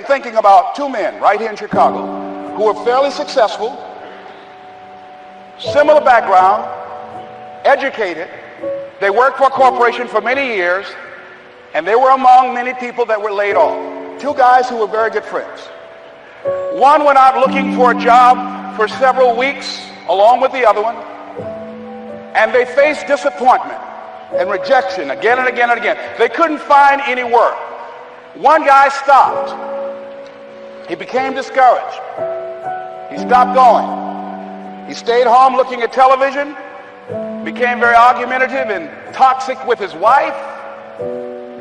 I'm thinking about two men right here in Chicago who were fairly successful, similar background, educated. They worked for a corporation for many years, and they were among many people that were laid off. Two guys who were very good friends. One went out looking for a job for several weeks along with the other one, and they faced disappointment and rejection again and again and again. They couldn't find any work. One guy stopped. He became discouraged. He stopped going. He stayed home looking at television, became very argumentative and toxic with his wife,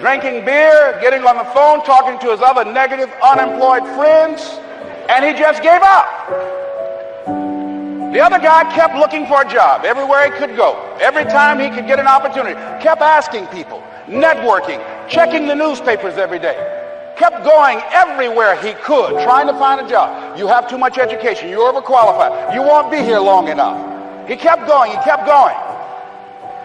drinking beer, getting on the phone, talking to his other negative, unemployed friends, and he just gave up. The other guy kept looking for a job everywhere he could go. Every time he could get an opportunity, kept asking people, networking, checking the newspapers every day, kept going everywhere he could, trying to find a job. You have too much education. You're overqualified. You won't be here long enough. He kept going. He kept going.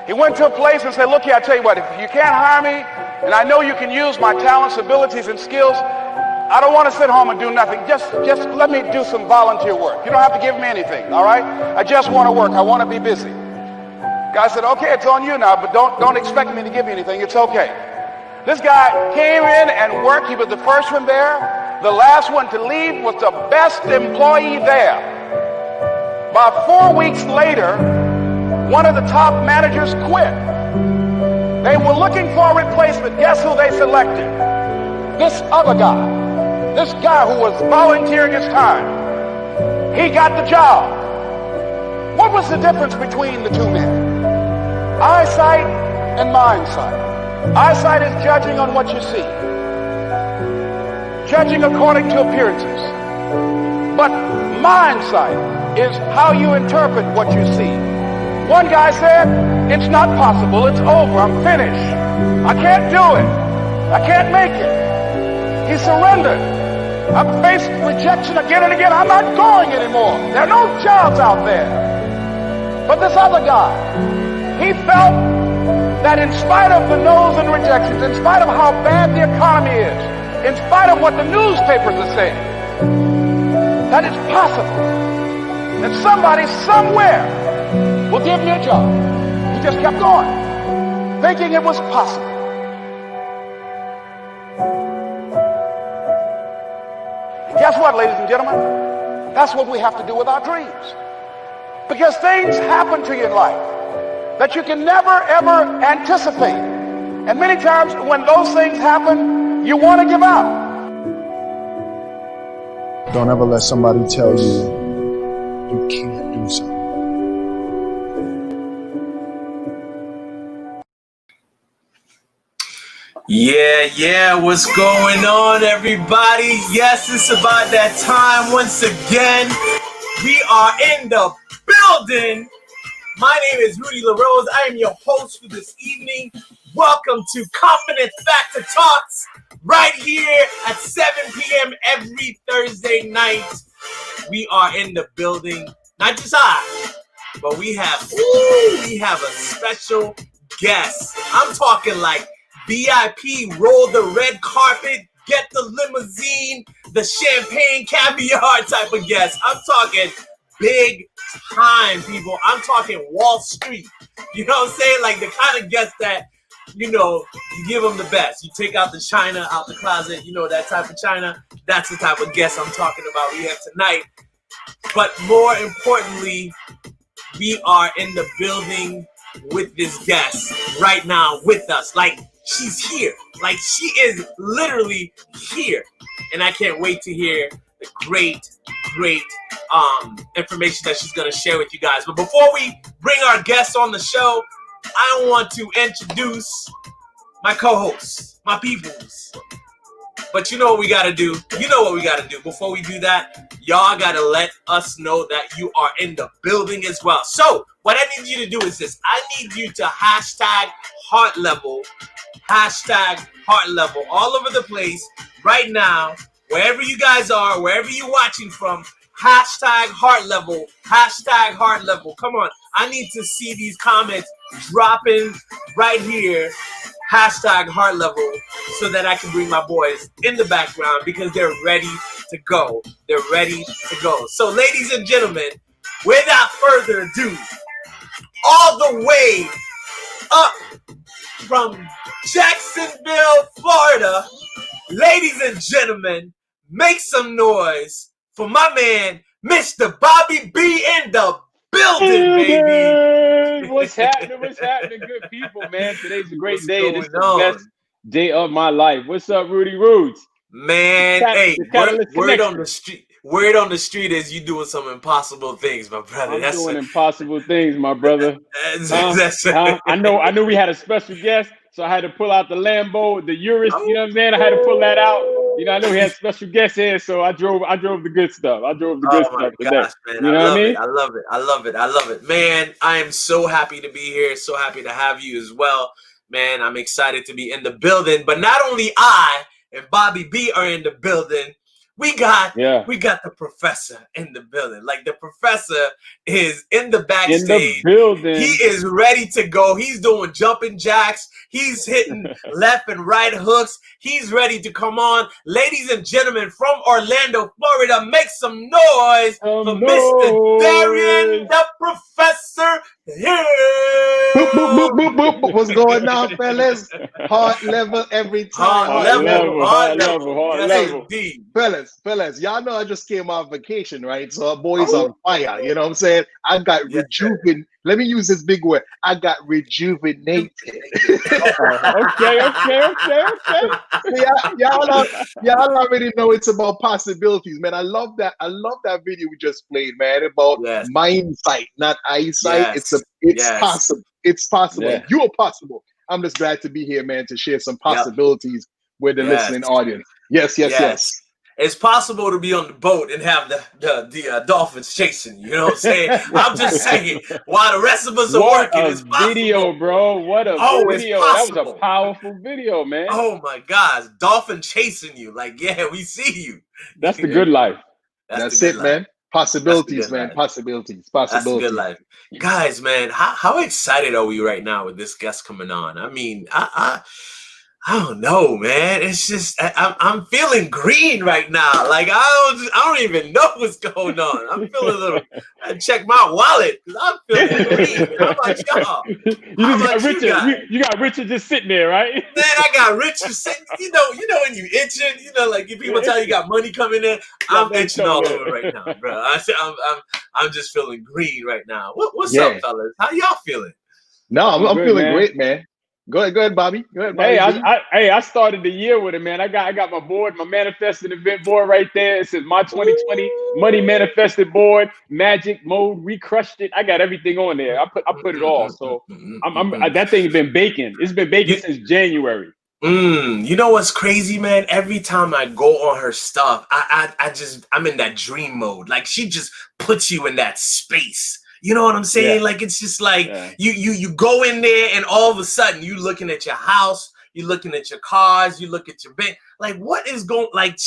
He went to a place and said, look here, I tell you what, if you can't hire me, and I know you can use my talents, abilities, and skills, I don't want to sit home and do nothing. Just let me do some volunteer work. You don't have to give me anything, all right? I just want to work. I want to be busy. Guy said, okay, it's on you now, but don't expect me to give you anything. It's okay. This guy came in and worked. He was the first one there. The last one to leave was the best employee there. About 4 weeks later, one of the top managers quit. They were looking for a replacement. Guess who they selected? This other guy. This guy who was volunteering his time. He got the job. What was the difference between the two men? Eyesight and mindsight. Eyesight is judging on what you see. Judging according to appearances. But mindsight is how you interpret what you see. One guy said, it's not possible, it's over, I'm finished. I can't do it. I can't make it. He surrendered. I've faced rejection again and again. I'm not going anymore. There are no jobs out there. But this other guy, he felt that in spite of the no's and rejections, in spite of how bad the economy is, in spite of what the newspapers are saying, that it's possible that somebody somewhere will give me a job. He just kept going, thinking it was possible. Guess what, ladies and gentlemen? That's what we have to do with our dreams. Because things happen to you in life that you can never, ever anticipate. And many times when those things happen, you want to give up. Don't ever let somebody tell you you can't do something. Yeah, what's going on, everybody? Yes, it's about that time once again. We are in the building. My name is Rudy LaRose. I am your host for this evening. Welcome to Confident Factor Talks right here at 7 p.m. every Thursday night. We are in the building. Not just I, but we have a special guest. I'm talking like VIP, roll the red carpet, get the limousine, the champagne caviar type of guest. I'm talking big time, people. I'm talking Wall Street. You know what I'm saying? Like the kind of guest that, you know, you give them the best. You take out the china out the closet, you know, that type of china. That's the type of guest I'm talking about we have tonight. But more importantly, we are in the building with this guest right now with us. Like, she's here. Like, she is literally here. And I can't wait to hear the great information that she's going to share with you guys. But before we bring our guests on the show, I want to introduce my co-hosts, my peoples. But you know what we got to do. You know what we got to do. Before we do that, y'all got to let us know that you are in the building as well. So what I need you to do is this. I need you to hashtag heart level all over the place right now, wherever you guys are, wherever you're watching from. Hashtag heart level. Come on. I need to see these comments dropping right here hashtag heart level so that I can bring my boys in the background because they're ready to go. They're ready to go. So, ladies and gentlemen, without further ado, all the way up from Jacksonville, Florida, ladies and gentlemen, make some noise for my man, Mr. Bobby B in the building, baby. What's happening? What's happening, good people, man? Today's a great day. This is the on? best day of my life. What's up, Rudy Roots? Man, hey, word on the street. Word on the street is you doing some impossible things, my brother. I'm doing impossible things, my brother. I know we had a special guest, so I had to pull out the Lambo, the Urus, you know what I'm saying? I had to pull that out. You know, I know we had special guests here, so I drove the good stuff. I drove the good stuff today. Gosh, man. You know what I mean? I love it. Man, I am so happy to be here. So happy to have you as well. Man, I'm excited to be in the building. But not only I and Bobby B are in the building, we got the professor in the building. Like, the professor is in the backstage. In the building. He is ready to go. He's doing jumping jacks. He's hitting left and right hooks. He's ready to come on. Ladies and gentlemen, from Orlando, Florida, make some noise for Mr. Darian, the professor here. Boop, boop, boop, boop, boop. What's going on, fellas? Heart level every time. Hard level. Hey, fellas, y'all know I just came off vacation, right? So our boys on fire. You know what I'm saying? I got rejuvenated. Let me use this big word. I got rejuvenated. Okay. Y'all already know it's about possibilities, man. I love that video we just played, man. About mind sight, not eyesight. It's possible. It's possible. Yeah. You're possible. I'm just glad to be here, man, to share some possibilities with the listening audience. Yes. It's possible to be on the boat and have the dolphins chasing you. You know what I'm saying? I'm just saying, while the rest of us are working, it's possible. Video, bro. What a video. That was a powerful video, man. Oh, my gosh. Dolphin chasing you. Like, yeah, we see you. That's the good life. That's it, man. Possibilities, man. Possibilities. That's the good life. Guys, man, how excited are we right now with this guest coming on? I mean, I don't know, man. It's just I'm feeling green right now. Like I don't even know what's going on. I'm feeling a little. I check my wallet because I'm feeling green. How about y'all? You got Richard just sitting there, right? Man, I got Richard sitting. You know when you itching. You know, like if people tell you got money coming in, I'm itching all over right now, bro. I'm just feeling green right now. What's up, fellas? How y'all feeling? No, I'm feeling great, man. Go ahead, Bobby. Hey, I started the year with it, man. I got my board, my manifesting event board right there. It says my 2020 money manifested board, magic mode. We crushed it. I got everything on there. I put it all. So that thing's been baking. It's been baking since January. You know what's crazy, man? Every time I go on her stuff, I'm in that dream mode. Like she just puts you in that space. You know what I'm saying? Like it's just like you go in there and all of a sudden you looking at your house, you looking at your cars, you look at your bank. Like what is going like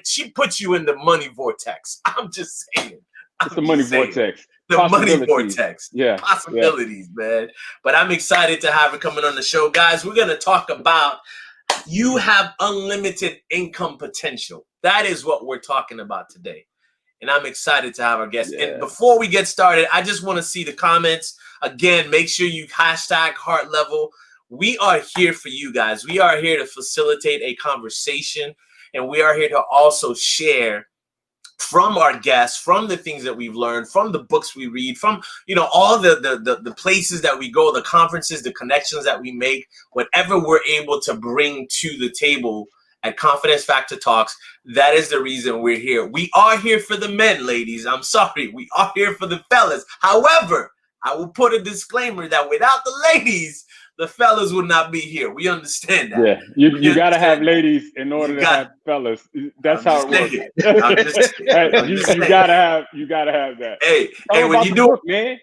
she puts you in the money vortex. I'm just saying. It's the money vortex. The money vortex. Yeah. Possibilities, man. But I'm excited to have her coming on the show. Guys, we're gonna talk about you have unlimited income potential. That is what we're talking about today. And I'm excited to have our guest. And before we get started, I just want to see the comments. Again, make sure you hashtag heart level. We are here for you guys. We are here to facilitate a conversation. And we are here to also share from our guests, from the things that we've learned, from the books we read, from, you know, all the places that we go, the conferences, the connections that we make, whatever we're able to bring to the table at Confidence Factor Talks. That is the reason we're here. We are here for the men, ladies. I'm sorry. We are here for the fellas. However, I will put a disclaimer that without the ladies, the fellas would not be here. We understand that. Yeah, you got to have ladies in order to have fellas. That's how it works. You gotta have that. Hey, when you do, man.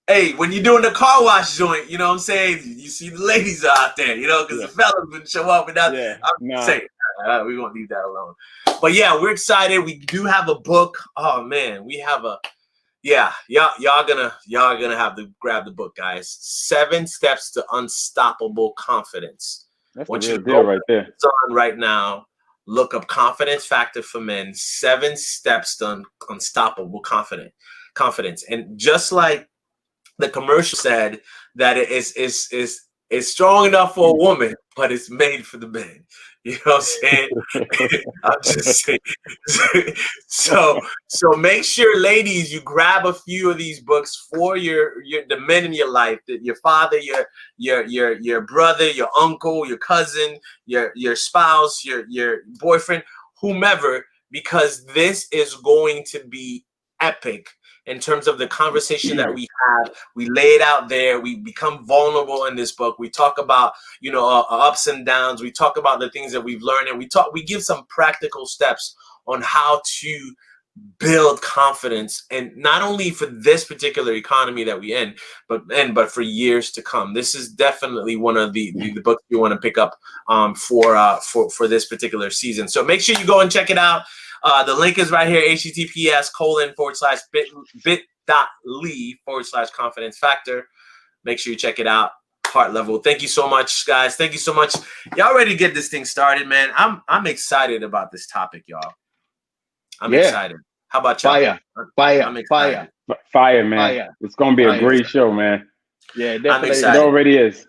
Hey, when you're doing the car wash joint, you know what I'm saying? You see the ladies are out there, you know, because the fellas wouldn't show up without. I'm saying we won't leave that alone. But yeah, we're excited. We do have a book. Oh man, we have a y'all gonna have to grab the book, guys. 7 Steps to Unstoppable Confidence. That's I the want real you to deal go right there. on right now. Look up Confidence Factor for Men, 7 steps to unstoppable confidence. And just like the commercial said, that it is strong enough for a woman, but it's made for the men. You know what I'm saying? I'm just saying. So make sure, ladies, you grab a few of these books for the men in your life, your father, your brother, your uncle, your cousin, your spouse, your boyfriend, whomever, because this is going to be epic in terms of the conversation that we have. We lay it out there. We become vulnerable in this book. We talk about, ups and downs. We talk about the things that we've learned, and we give some practical steps on how to build confidence, and not only for this particular economy that we in, but for years to come. This is definitely one of the books you want to pick up for this particular season. So make sure you go and check it out. The link is right here, https:/bit.ly/confidence factor. Make sure you check it out. Heart level. Thank you so much, guys. Thank you so much. Y'all ready to get this thing started, man? I'm excited about this topic, y'all. I'm excited. How about y'all? Fire, man. Fire. It's gonna be a great show, man. Yeah, definitely. It already is.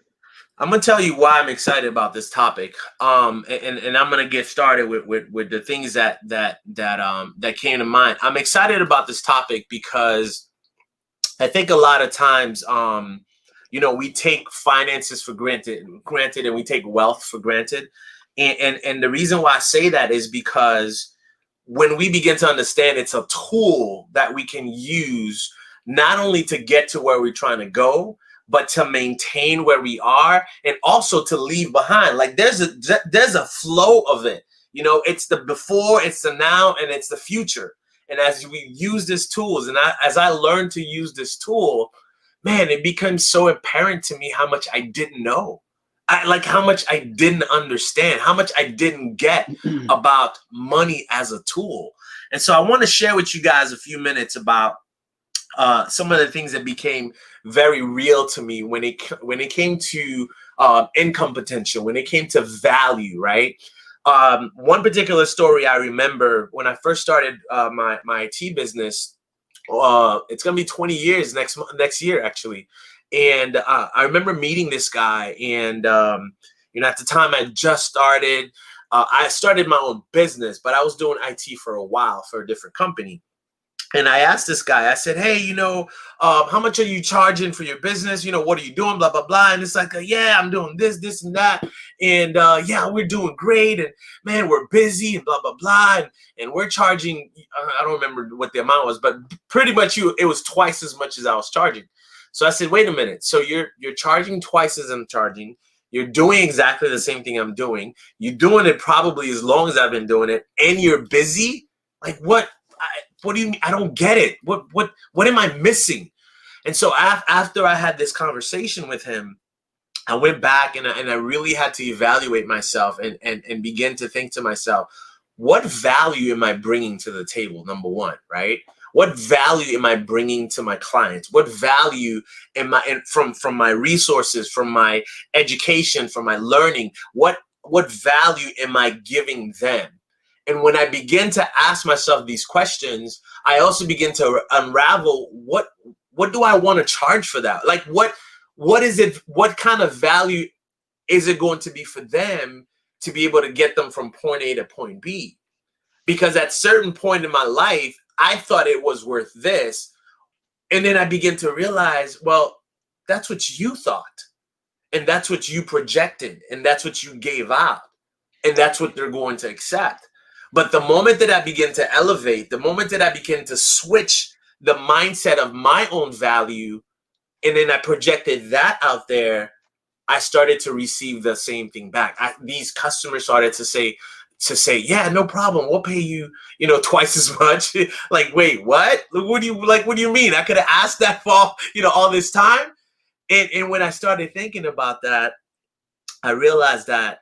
I'm gonna tell you why I'm excited about this topic. And I'm gonna get started with the things that came to mind. I'm excited about this topic because I think a lot of times, we take finances for granted, and we take wealth for granted. And the reason why I say that is because when we begin to understand it's a tool that we can use not only to get to where we're trying to go, but to maintain where we are, and also to leave behind. Like there's a flow of it. It's the before, it's the now, and it's the future. And as we use these tools, and as I learned to use this tool, man, it becomes so apparent to me how much I didn't know. How much I didn't understand, how much I didn't get about money as a tool. And so I want to share with you guys a few minutes about some of the things that became very real to me when it came to income potential, when it came to value, right? One particular story I remember when I first started my IT business. It's gonna be 20 years next year, actually. And I remember meeting this guy, and at the time I just started. I started my own business, but I was doing IT for a while for a different company. And I asked this guy, I said, hey, how much are you charging for your business? What are you doing? Blah, blah, blah. And it's like, yeah, I'm doing this, and that. And yeah, we're doing great. And man, we're busy and blah, blah, blah. And we're charging, I don't remember what the amount was, but pretty much it was twice as much as I was charging. So I said, wait a minute. So you're charging twice as I'm charging. You're doing exactly the same thing I'm doing. You're doing it probably as long as I've been doing it. And you're busy? Like what? What do you mean? I don't get it. What am I missing? And so after I had this conversation with him, I went back and I really had to evaluate myself and begin to think to myself, what value am I bringing to the table? Number one, right? What value am I bringing to my clients? What value am I from my resources, from my education, from my learning? What value am I giving them? And when I begin to ask myself these questions, I also begin to unravel what do I want to charge for that? Like what is it? What kind of value is it going to be for them to be able to get them from point A to point B? Because at certain point in my life, I thought it was worth this. And then I begin to realize, well, that's what you thought. And that's what you projected. And that's what you gave out. And that's what they're going to accept. But the moment that I begin to elevate, the moment that I begin to switch the mindset of my own value, and then I projected that out there, I started to receive the same thing back. These customers started to say, yeah, no problem. We'll pay you, twice as much. Like, wait, what? What do you mean? I could have asked that for, all this time. And when I started thinking about that, I realized that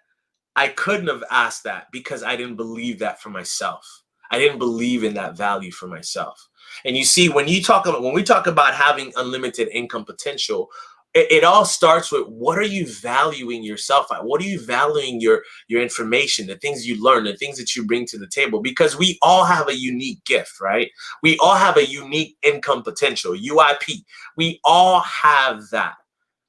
I couldn't have asked that because I didn't believe that for myself. I didn't believe in that value for myself. And you see, when we talk about having unlimited income potential, it all starts with, what are you valuing yourself at? What are you valuing your information, the things you learn, the things that you bring to the table? Because we all have a unique gift, right? We all have a unique income potential, UIP. We all have that.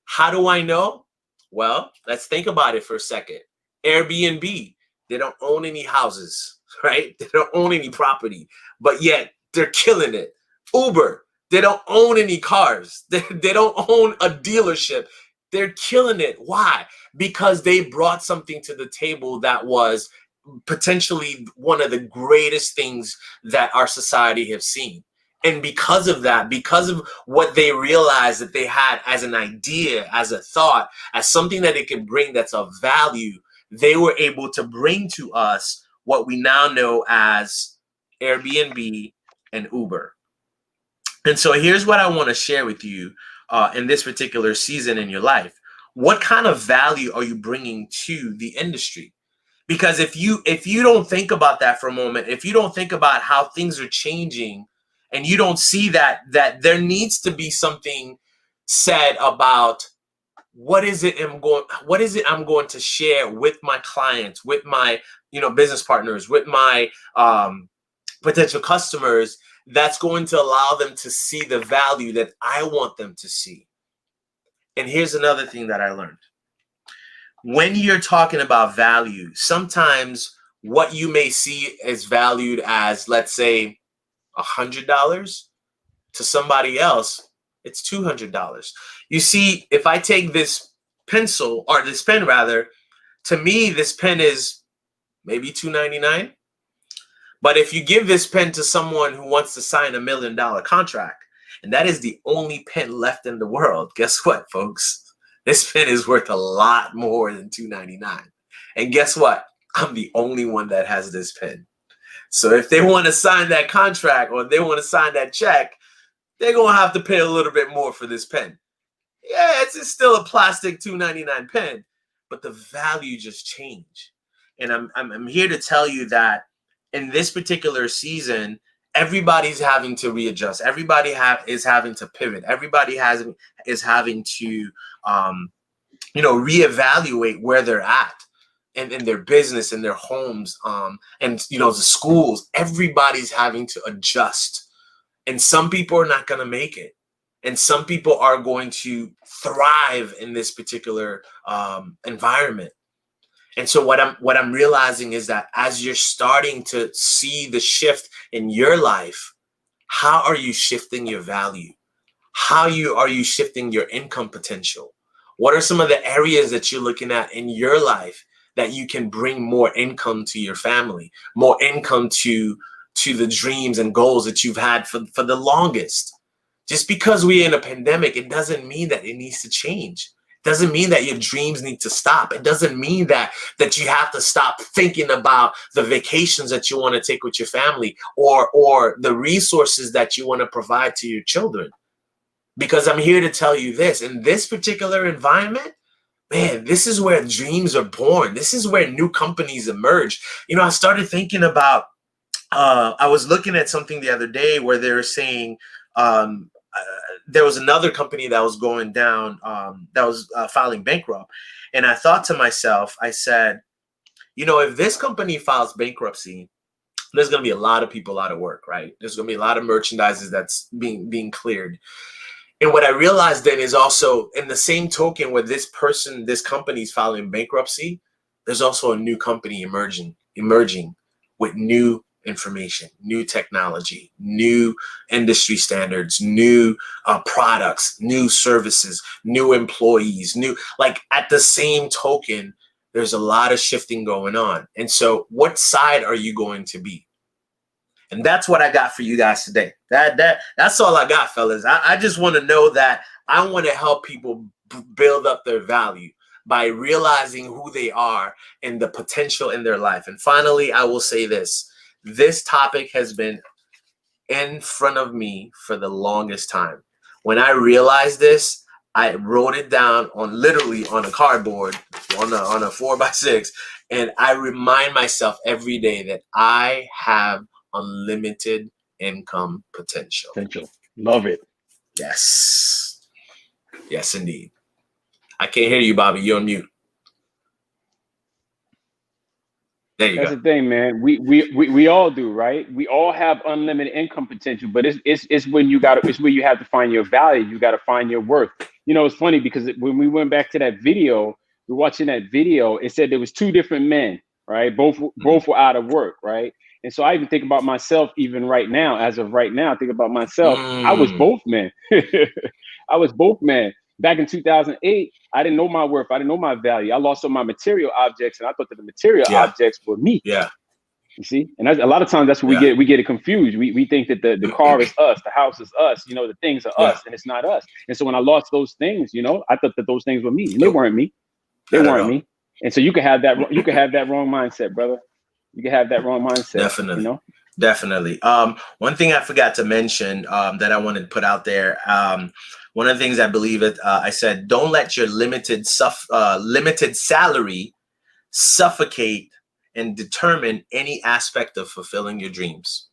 How do I know? Well, let's think about it for a second. Airbnb, they don't own any houses, right? They don't own any property, but yet they're killing it. Uber, they don't own any cars. They don't own a dealership. They're killing it. Why? Because they brought something to the table that was potentially one of the greatest things that our society has seen. And because of that, because of what they realized that they had as an idea, as a thought, as something that it could bring that's of value, they were able to bring to us what we now know as Airbnb and Uber. And so here's what I want to share with you in this particular season in your life. What kind of value are you bringing to the industry? Because if you don't think about that for a moment, if you don't think about how things are changing, and you don't see that there needs to be something said about what is it I'm going to share with my clients, with my business partners, with my potential customers, that's going to allow them to see the value that I want them to see. And here's another thing that I learned. When you're talking about value, sometimes what you may see is valued as, let's say, $100, to somebody else, it's $200. You see, if I take this pencil, or this pen rather, to me, this pen is maybe $2.99. But if you give this pen to someone who wants to sign $1 million contract, and that is the only pen left in the world, guess what, folks? This pen is worth a lot more than $2.99. And guess what? I'm the only one that has this pen. So if they want to sign that contract, or they want to sign that check, they're going to have to pay a little bit more for this pen. Yeah, it's still a plastic $2.99 pen, but the value just changed. And I'm here to tell you that in this particular season, everybody's having to readjust. Everybody is having to pivot. Everybody is having to reevaluate where they're at in their business, in their homes, and the schools. Everybody's having to adjust. And some people are not going to make it. And some people are going to thrive in this particular environment. And so what I'm realizing is that as you're starting to see the shift in your life, how are you shifting your value? How are you shifting your income potential? What are some of the areas that you're looking at in your life that you can bring more income to your family, more income to the dreams and goals that you've had for the longest? Just because we're in a pandemic, it doesn't mean that it needs to change. It doesn't mean that your dreams need to stop. It doesn't mean that you have to stop thinking about the vacations that you want to take with your family, or the resources that you want to provide to your children. Because I'm here to tell you this, in this particular environment, man, this is where dreams are born. This is where new companies emerge. I started thinking about, I was looking at something the other day where they were saying there was another company that was going down, that was filing bankrupt. And I thought to myself, I said, if this company files bankruptcy, there's going to be a lot of people out of work, right? There's going to be a lot of merchandises that's being cleared. And what I realized then is also, in the same token, where this company is filing bankruptcy, there's also a new company emerging with new information, new technology, new industry standards, new products, new services, new employees, at the same token, there's a lot of shifting going on. And so what side are you going to be? And that's what I got for you guys today. That's all I got, fellas. I just want to know that I want to help people build up their value by realizing who they are and the potential in their life. And finally, I will say this. This topic has been in front of me for the longest time. When I realized this, I wrote it down literally on a cardboard, on a 4x6, and I remind myself every day that I have unlimited income potential. Love it. Yes. Yes, indeed. I can't hear you, Bobby. You're on mute. There you That's go. the thing, man. We all do, right? We all have unlimited income potential, but it's when it's where you have to find your value. You got to find your worth. You know, it's funny because when we went back to that video, we're watching that video. It said there was two different men, right? Both were out of work, right? And so I even think about myself, even right now, as of right now, I think about myself. I was both men. I was both men. Back in 2008, I didn't know my worth. I didn't know my value. I lost all my material objects, and I thought that the material objects were me. Yeah. You see, and that's, a lot of times that's what we get it confused. We think that the car is us, the house is us, you know, the things are us, and it's not us. And so when I lost those things, you know, I thought that those things were me, and they weren't me. They weren't me. And so you can have that. You can have that wrong mindset, brother. You can have that wrong mindset. Definitely. You know. Definitely. One thing I forgot to mention that I wanted to put out there. One of the things I believe I said, don't let your limited salary suffocate and determine any aspect of fulfilling your dreams.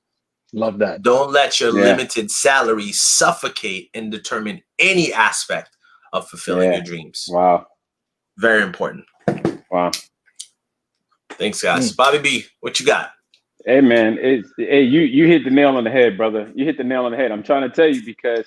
Love that. Don't let your limited salary suffocate and determine any aspect of fulfilling your dreams. Wow. Very important. Wow. Thanks, guys. Bobby B, what you got? Hey man, you hit the nail on the head, brother. You hit the nail on the head. I'm trying to tell you because,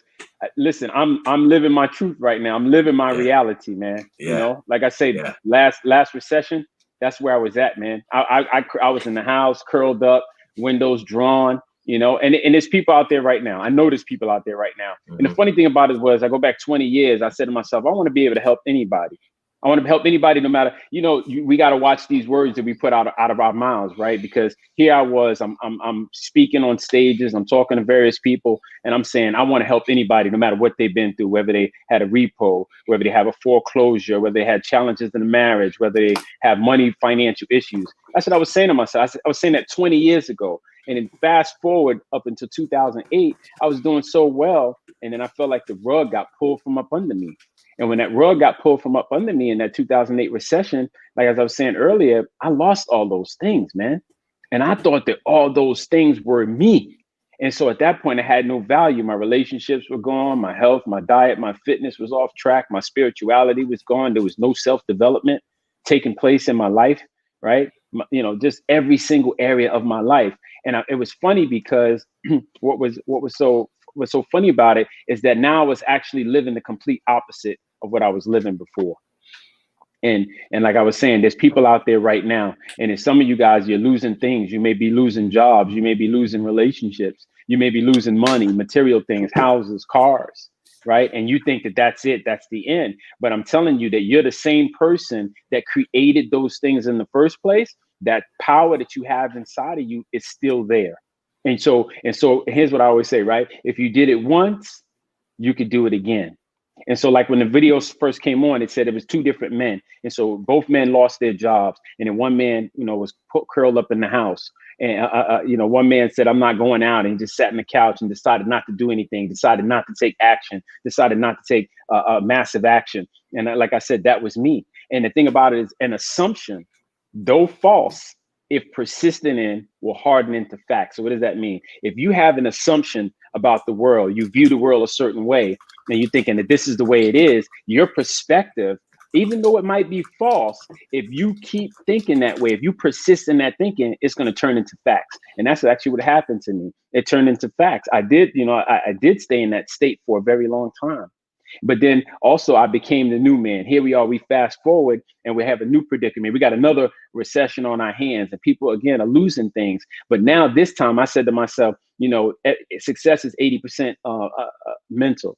listen, I'm living my truth right now. I'm living my reality, man. You know, like I say, last recession, that's where I was at, man. I was in the house, curled up, windows drawn, you know, and there's people out there right now. I know there's people out there right now. And the funny thing about it was, I go back 20 years. I said to myself, I want to be able to help anybody. I want to help anybody, no matter, you know, we got to watch these words that we put out of our mouths, right? Because here I was, I'm speaking on stages, I'm talking to various people, and I'm saying I want to help anybody, no matter what they've been through, whether they had a repo, whether they have a foreclosure, whether they had challenges in a marriage, whether they have money, financial issues. That's what I was saying to myself. I was saying that 20 years ago. And then fast forward up until 2008, I was doing so well. And then I felt like the rug got pulled from up under me. And when that rug got pulled from up under me in that 2008 recession, like as I was saying earlier, I lost all those things, man. And I thought that all those things were me. And so at that point, I had no value. My relationships were gone. My health, my diet, my fitness was off track. My spirituality was gone. There was no self-development taking place in my life, right? You know, just every single area of my life. And it was funny because what was so funny about it is that now I was actually living the complete opposite of what I was living before. And like I was saying, there's people out there right now, and if some of you guys, you're losing things. You may be losing jobs, you may be losing relationships, you may be losing money, material things, houses, cars, right? And you think that that's it, that's the end. But I'm telling you that you're the same person that created those things in the first place. That power that you have inside of you is still there. And so here's what I always say, right? If you did it once, you could do it again. And so like when the videos first came on, it said it was two different men. And so both men lost their jobs. And then one man, you know, was curled up in the house. And, you know, one man said, I'm not going out, and he just sat on the couch and decided not to do anything, decided not to take action, decided not to take massive action. And like I said, that was me. And the thing about it is an assumption, though false, if persistent in, will harden into fact. So what does that mean? If you have an assumption about the world, you view the world a certain way, and you're thinking that this is the way it is, your perspective, even though it might be false, if you keep thinking that way, if you persist in that thinking, it's going to turn into facts. And that's actually what happened to me. It turned into facts. I did stay in that state for a very long time. But then also I became the new man. Here we are, we fast forward and we have a new predicament. We got another recession on our hands, and people again are losing things. But now this time I said to myself, you know, success is 80% mental.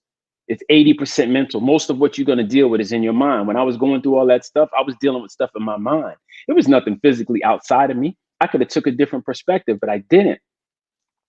It's 80% mental. Most of what you're going to deal with is in your mind. When I was going through all that stuff, I was dealing with stuff in my mind. It was nothing physically outside of me. I could have took a different perspective, but I didn't.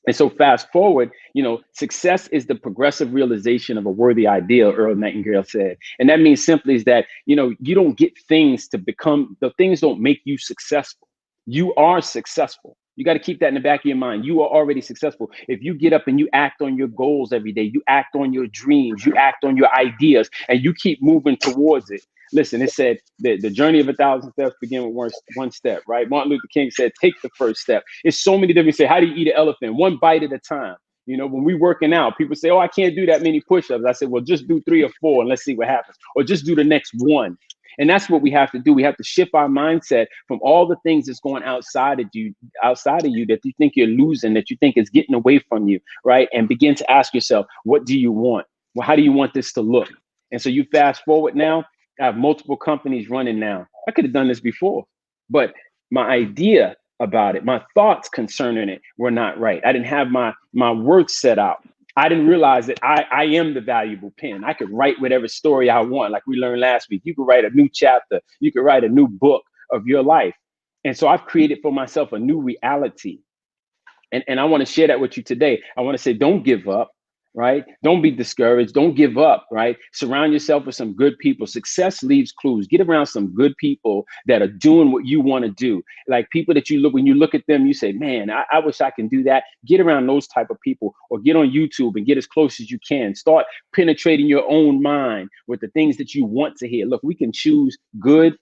And so fast forward, you know, success is the progressive realization of a worthy ideal, Earl Nightingale said. And that means simply is that, you know, you don't get things to become, the things don't make you successful. You are successful. You got to keep that in the back of your mind. You are already successful. If you get up and you act on your goals every day, you act on your dreams, you act on your ideas, and you keep moving towards it. Listen, it said that the journey of 1,000 steps begin with one step, right? Martin Luther King said, take the first step. It's so many different, say, how do you eat an elephant? One bite at a time. You know, when we working out, people say, oh, I can't do that many push-ups. I said, well, just do 3 or 4 and let's see what happens. Or just do the next one. And that's what we have to do. We have to shift our mindset from all the things that's going outside of you that you think you're losing, that you think is getting away from you, right? And begin to ask yourself, what do you want? Well, how do you want this to look? And so you fast forward now, I have multiple companies running now. I could have done this before, but my idea about it, my thoughts concerning it were not right. I didn't have my work set out. I didn't realize that I am the valuable pen. I could write whatever story I want. Like we learned last week, you could write a new chapter. You could write a new book of your life. And so I've created for myself a new reality. And I want to share that with you today. I want to say, don't give up, right? Don't be discouraged. Don't give up, right? Surround yourself with some good people. Success leaves clues. Get around some good people that are doing what you want to do. Like people that when you look at them, you say, man, I wish I can do that. Get around those type of people, or get on YouTube and get as close as you can. Start penetrating your own mind with the things that you want to hear. Look, we can choose good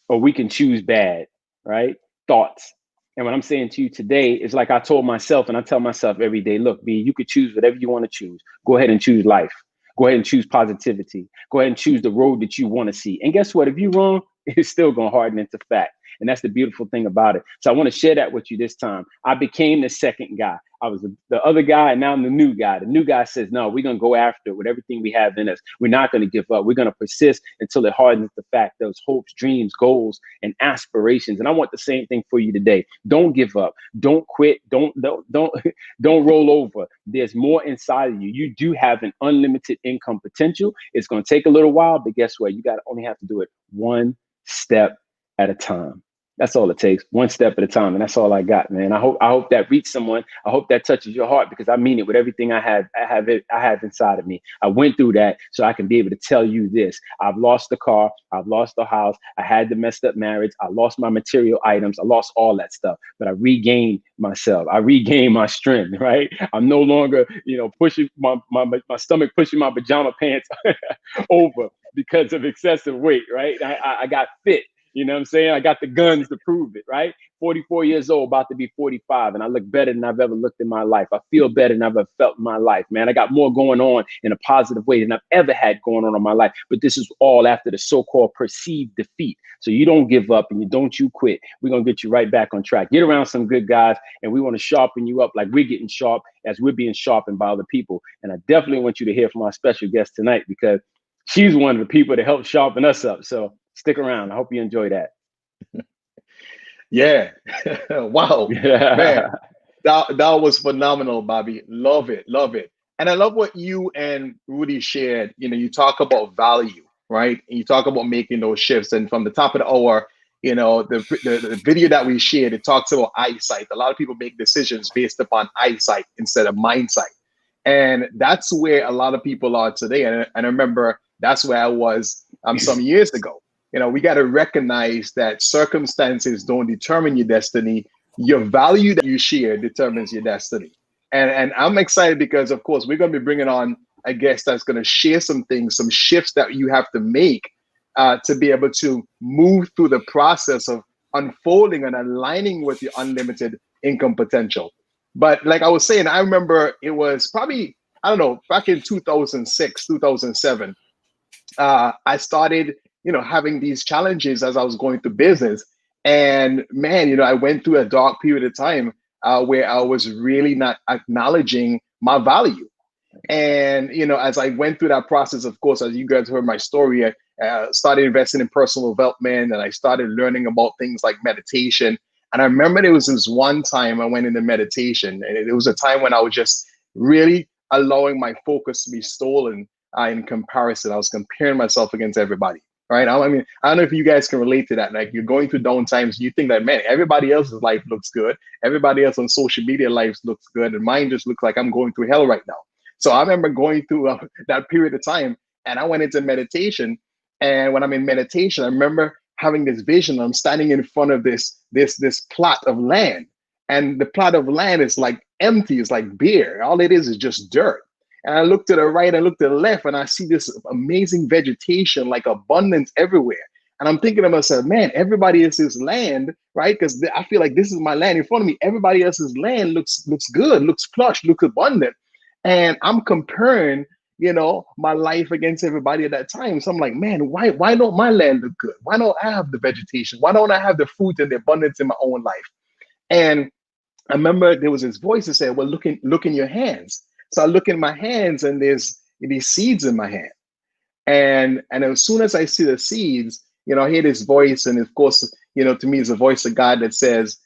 or we can choose bad, right? Thoughts. And what I'm saying to you today is like I told myself, and I tell myself every day, look, B, you could choose whatever you want to choose. Go ahead and choose life. Go ahead and choose positivity. Go ahead and choose the road that you want to see. And guess what? If you're wrong, it's still going to harden into fact. And that's the beautiful thing about it. So I want to share that with you this time. I became the second guy. I was the other guy, and now I'm the new guy. The new guy says, no, we're going to go after it with everything we have in us. We're not going to give up. We're going to persist until it hardens the fact, those hopes, dreams, goals, and aspirations. And I want the same thing for you today. Don't give up. Don't quit. Don't roll over. There's more inside of you. You do have an unlimited income potential. It's going to take a little while, but guess what? You only have to do it one step at a time. That's all it takes, one step at a time. And that's all I got, man. I hope that reached someone. I hope that touches your heart, because I mean it with everything I have inside of me. I went through that so I can be able to tell you this. I've lost the car. I've lost the house. I had the messed up marriage. I lost my material items. I lost all that stuff, but I regained myself. I regained my strength, right? I'm no longer, pushing my stomach, pushing my pajama pants over because of excessive weight, right? I got fit. You know what I'm saying? I got the guns to prove it, right? 44 years old, about to be 45, and I look better than I've ever looked in my life. I feel better than I've ever felt in my life, man. I got more going on in a positive way than I've ever had going on in my life. But this is all after the so-called perceived defeat. So you don't give up and you quit. We're going to get you right back on track. Get around some good guys, and we want to sharpen you up like we're getting sharp as we're being sharpened by other people. And I definitely want you to hear from our special guest tonight, because she's one of the people that helped sharpen us up. So stick around. I hope you enjoy that. Yeah. Wow. Yeah. Man, that was phenomenal, Bobby. Love it. Love it. And I love what you and Rudy shared. You talk about value, right? And you talk about making those shifts. And from the top of the hour, the video that we shared, it talks about eyesight. A lot of people make decisions based upon eyesight instead of mindsight. And that's where a lot of people are today. And I remember that's where I was some years ago. We got to recognize that circumstances don't determine your destiny. Your value that you share determines your destiny. And I'm excited because, of course, we're going to be bringing on a guest that's going to share some things, some shifts that you have to make to be able to move through the process of unfolding and aligning with your unlimited income potential. But like I was saying, I remember it was probably, I don't know, back in 2006, 2007, I started having these challenges as I was going through business. And man, I went through a dark period of time where I was really not acknowledging my value. And, as I went through that process, of course, as you guys heard my story, I started investing in personal development, and I started learning about things like meditation. And I remember there was this one time I went into meditation, and it was a time when I was just really allowing my focus to be stolen in comparison. I was comparing myself against everybody. Right. I mean, I don't know if you guys can relate to that. Like, you're going through down times, you think that, man, everybody else's life looks good. Everybody else on social media life looks good. And mine just looks like I'm going through hell right now. So I remember going through that period of time, and I went into meditation. And when I'm in meditation, I remember having this vision. I'm standing in front of this plot of land. And the plot of land is like empty. It's like bare. All it is just dirt. And I look to the right, I look to the left, and I see this amazing vegetation, like abundance everywhere. And I'm thinking to myself, man, everybody else's land, right? Because I feel like this is my land in front of me. Everybody else's land looks good, looks plush, looks abundant. And I'm comparing, my life against everybody at that time. So I'm like, man, why don't my land look good? Why don't I have the vegetation? Why don't I have the fruit and the abundance in my own life? And I remember there was this voice that said, well, look in your hands. So I look in my hands and there's these seeds in my hand. And as soon as I see the seeds, I hear this voice. And of course, to me, it's a voice of God that says,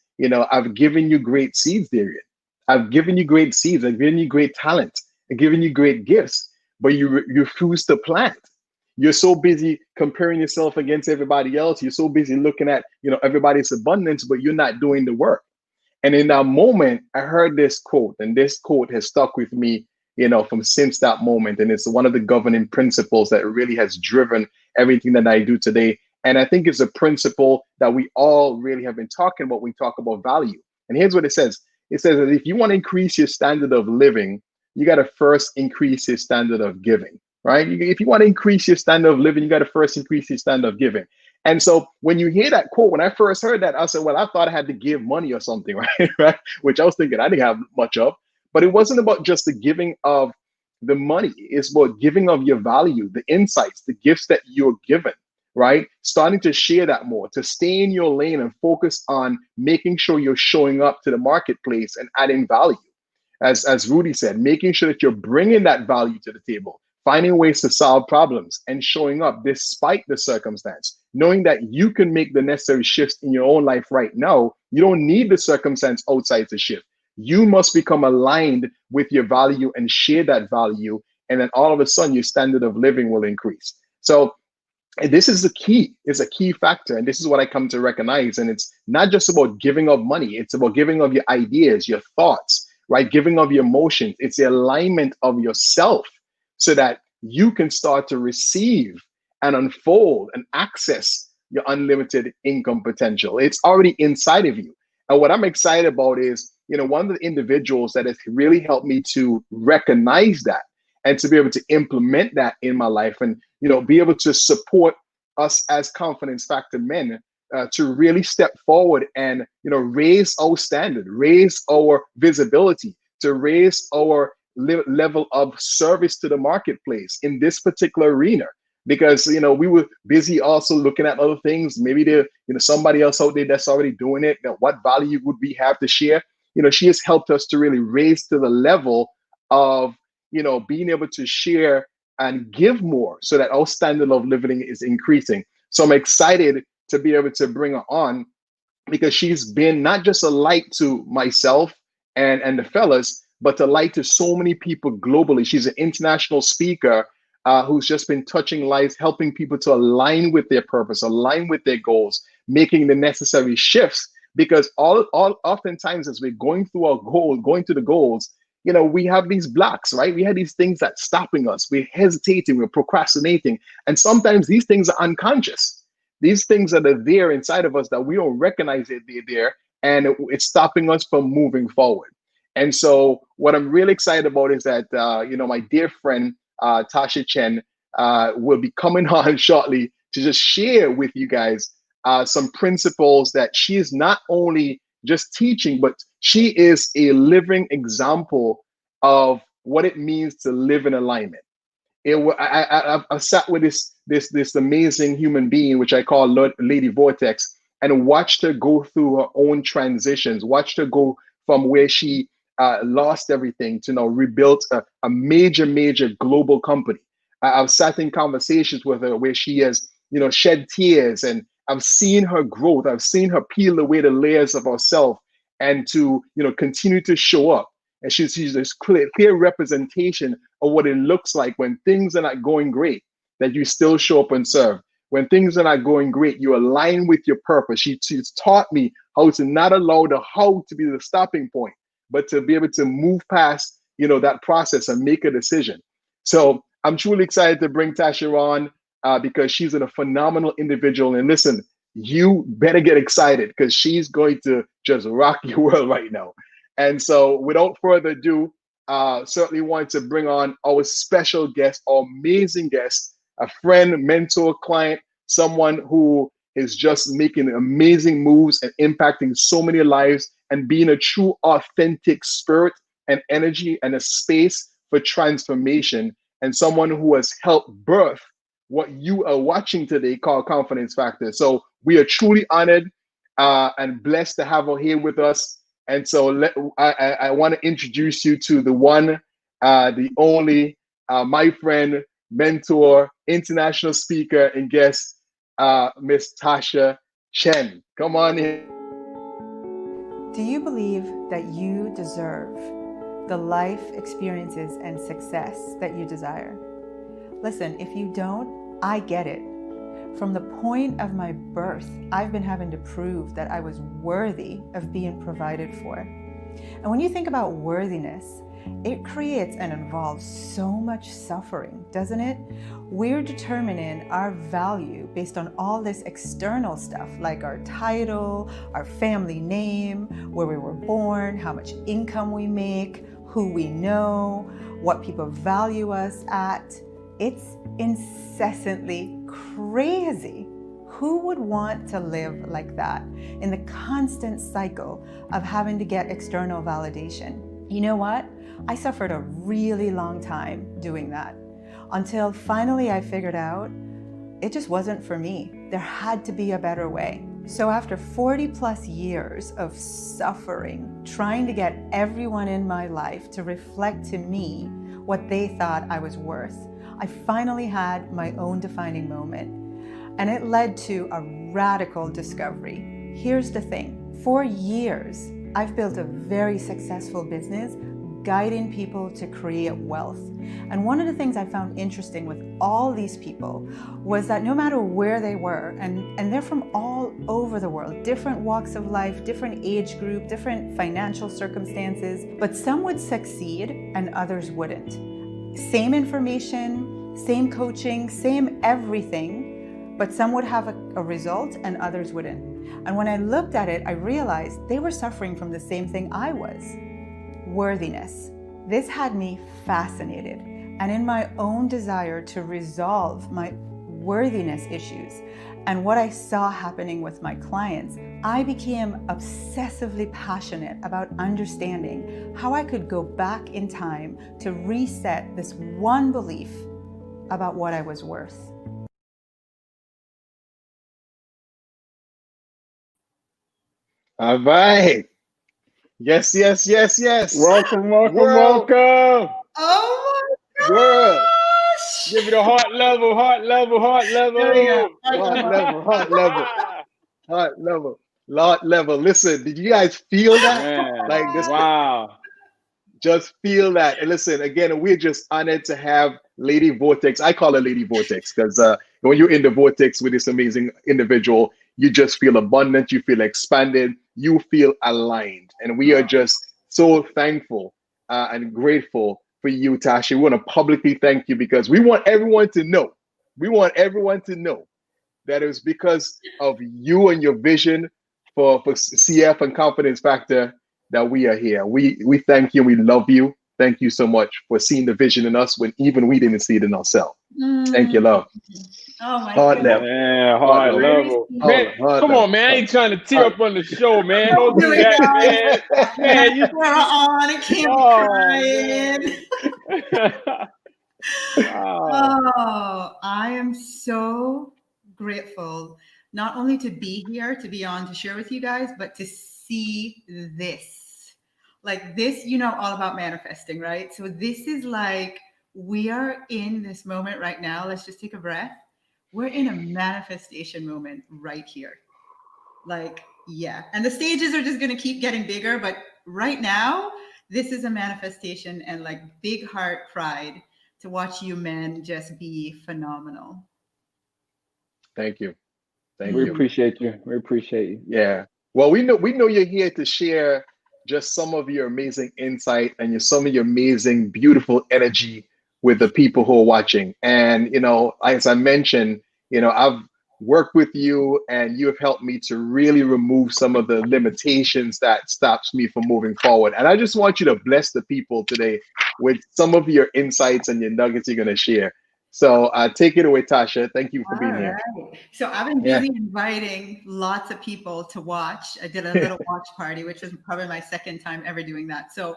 I've given you great seeds, Darian. I've given you great seeds. I've given you great talent. I've given you great gifts, but you refuse to plant. You're so busy comparing yourself against everybody else. You're so busy looking at, everybody's abundance, but you're not doing the work. And in that moment, I heard this quote, and this quote has stuck with me, from since that moment. And it's one of the governing principles that really has driven everything that I do today. And I think it's a principle that we all really have been talking about when we talk about value. And here's what it says. It says that if you want to increase your standard of living, you got to first increase your standard of giving, right? If you want to increase your standard of living, you got to first increase your standard of giving. And so when you hear that quote, when I first heard that, I said, well, I thought I had to give money or something, right? Right? Which I was thinking I didn't have much of. But it wasn't about just the giving of the money. It's about giving of your value, the insights, the gifts that you're given, right? Starting to share that more, to stay in your lane and focus on making sure you're showing up to the marketplace and adding value. As Rudy said, making sure that you're bringing that value to the table, finding ways to solve problems and showing up despite the circumstance, knowing that you can make the necessary shifts in your own life right now. You don't need the circumstance outside to shift. You must become aligned with your value and share that value. And then all of a sudden, your standard of living will increase. So this is the key. It's a key factor. And this is what I come to recognize. And it's not just about giving up money. It's about giving of your ideas, your thoughts, right? Giving of your emotions. It's the alignment of yourself so that you can start to receive and unfold and access your unlimited income potential. It's already inside of you. And what I'm excited about is, one of the individuals that has really helped me to recognize that and to be able to implement that in my life and, be able to support us as confidence factor men to really step forward and, raise our standard, raise our visibility, to raise our level of service to the marketplace in this particular arena. Because we were busy also looking at other things. Maybe there, somebody else out there that's already doing it. What value would we have to share? She has helped us to really raise to the level of being able to share and give more, so that our standard of living is increasing. So I'm excited to be able to bring her on, because she's been not just a light to myself and the fellas, but a light to so many people globally. She's an international speaker who's just been touching lives, helping people to align with their purpose, align with their goals, making the necessary shifts. Because oftentimes as we're going through our goal, going to the goals, we have these blocks, right? We have these things that's stopping us. We're hesitating, we're procrastinating. And sometimes these things are unconscious. These things that are there inside of us that we don't recognize it, they're there, and it's stopping us from moving forward. And so what I'm really excited about is that, my dear friend, Tasha Chen, will be coming on shortly to just share with you guys some principles that she is not only just teaching, but she is a living example of what it means to live in alignment. I've sat with this amazing human being, which I call Lady Vortex, and watched her go through her own transitions, watched her go from where she lost everything to now rebuilt a major global company. I've sat in conversations with her where she has, shed tears, and I've seen her growth. I've seen her peel away the layers of herself and to, continue to show up. And she's this clear representation of what it looks like when things are not going great, that you still show up and serve. When things are not going great, you align with your purpose. She's taught me how to not allow the how to be the stopping point, but to be able to move past, that process and make a decision. So I'm truly excited to bring Tasha on because she's a phenomenal individual. And listen, you better get excited because she's going to just rock your world right now. And so without further ado, certainly want to bring on our special guest, our amazing guest, a friend, mentor, client, someone who is just making amazing moves and impacting so many lives and being a true, authentic spirit and energy and a space for transformation, and someone who has helped birth what you are watching today called Confidence Factor. So we are truly honored and blessed to have her here with us. And so I want to introduce you to the one, the only, my friend, mentor, international speaker, and guest, Miss Tasha Chen. Come on in. Do you believe that you deserve the life experiences and success that you desire? Listen, if you don't, I get it. From the point of my birth, I've been having to prove that I was worthy of being provided for. And when you think about worthiness, it creates and involves so much suffering, doesn't it? We're determining our value based on all this external stuff, like our title, our family name, where we were born, how much income we make, who we know, what people value us at. It's incessantly crazy. Who would want to live like that in the constant cycle of having to get external validation? You know what? I suffered a really long time doing that until finally I figured out it just wasn't for me. There had to be a better way. So after 40 plus years of suffering, trying to get everyone in my life to reflect to me what they thought I was worth, I finally had my own defining moment. And it led to a radical discovery. Here's the thing. For years, I've built a very successful business guiding people to create wealth. And one of the things I found interesting with all these people was that no matter where they were, and they're from all over the world, different walks of life, different age group, different financial circumstances, but some would succeed and others wouldn't. Same information, same coaching, same everything, but some would have a result and others wouldn't. And when I looked at it, I realized they were suffering from the same thing I was. Worthiness. This had me fascinated, and in my own desire to resolve my worthiness issues and what I saw happening with my clients, I became obsessively passionate about understanding how I could go back in time to reset this one belief about what I was worth. All right. Yes, yes, yes, yes. Welcome, welcome, World. welcome. Oh my World. gosh! Give it a heart level, heart level, heart level. There we go. Heart level, heart level, heart level, heart level. Listen, did you guys feel that? Man, Like this? wow. Just feel that. And listen, again, we're just honored to have Lady Vortex. I call her Lady Vortex because when you're in the vortex with this amazing individual, you just feel abundant, you feel expanded, you feel aligned. And we are just so thankful and grateful for you, Tasha. We want to publicly thank you because we want everyone to know. We want everyone to know that it was because of you and your vision for CF and Confidence Factor that we are here. We thank you. We love you. Thank you so much for seeing the vision in us when even we didn't see it in ourselves. Thank you, love. Oh my Heart goodness. level. Yeah, heart level. Man, Heart come level. on, man. I ain't trying to tear up on the show, man. Don't do that, man. Man, you on, I can't be crying. Wow. Oh, I am so grateful not only to be here, to be on to share with you guys, but to see this. Like this, you know, all about manifesting, right? So this is like, we are in this moment right now. Let's just take a breath. We're in a manifestation moment right here. Like, yeah. And the stages are just going to keep getting bigger. But right now, this is a manifestation and like big heart pride to watch you men just be phenomenal. Thank you. Thank We you. appreciate you. We appreciate you. Yeah. Well, we know you're here to share just some of your amazing insight and some of your amazing, beautiful energy with the people who are watching. And, you know, as I mentioned, you know, I've worked with you and you have helped me to really remove some of the limitations that stops me from moving forward. And I just want you to bless the people today with some of your insights and your nuggets you're going to share. So take it away, Tasha. Thank you for being here. So I've been busy inviting lots of people to watch. I did a little watch party, which was probably my second time ever doing that. So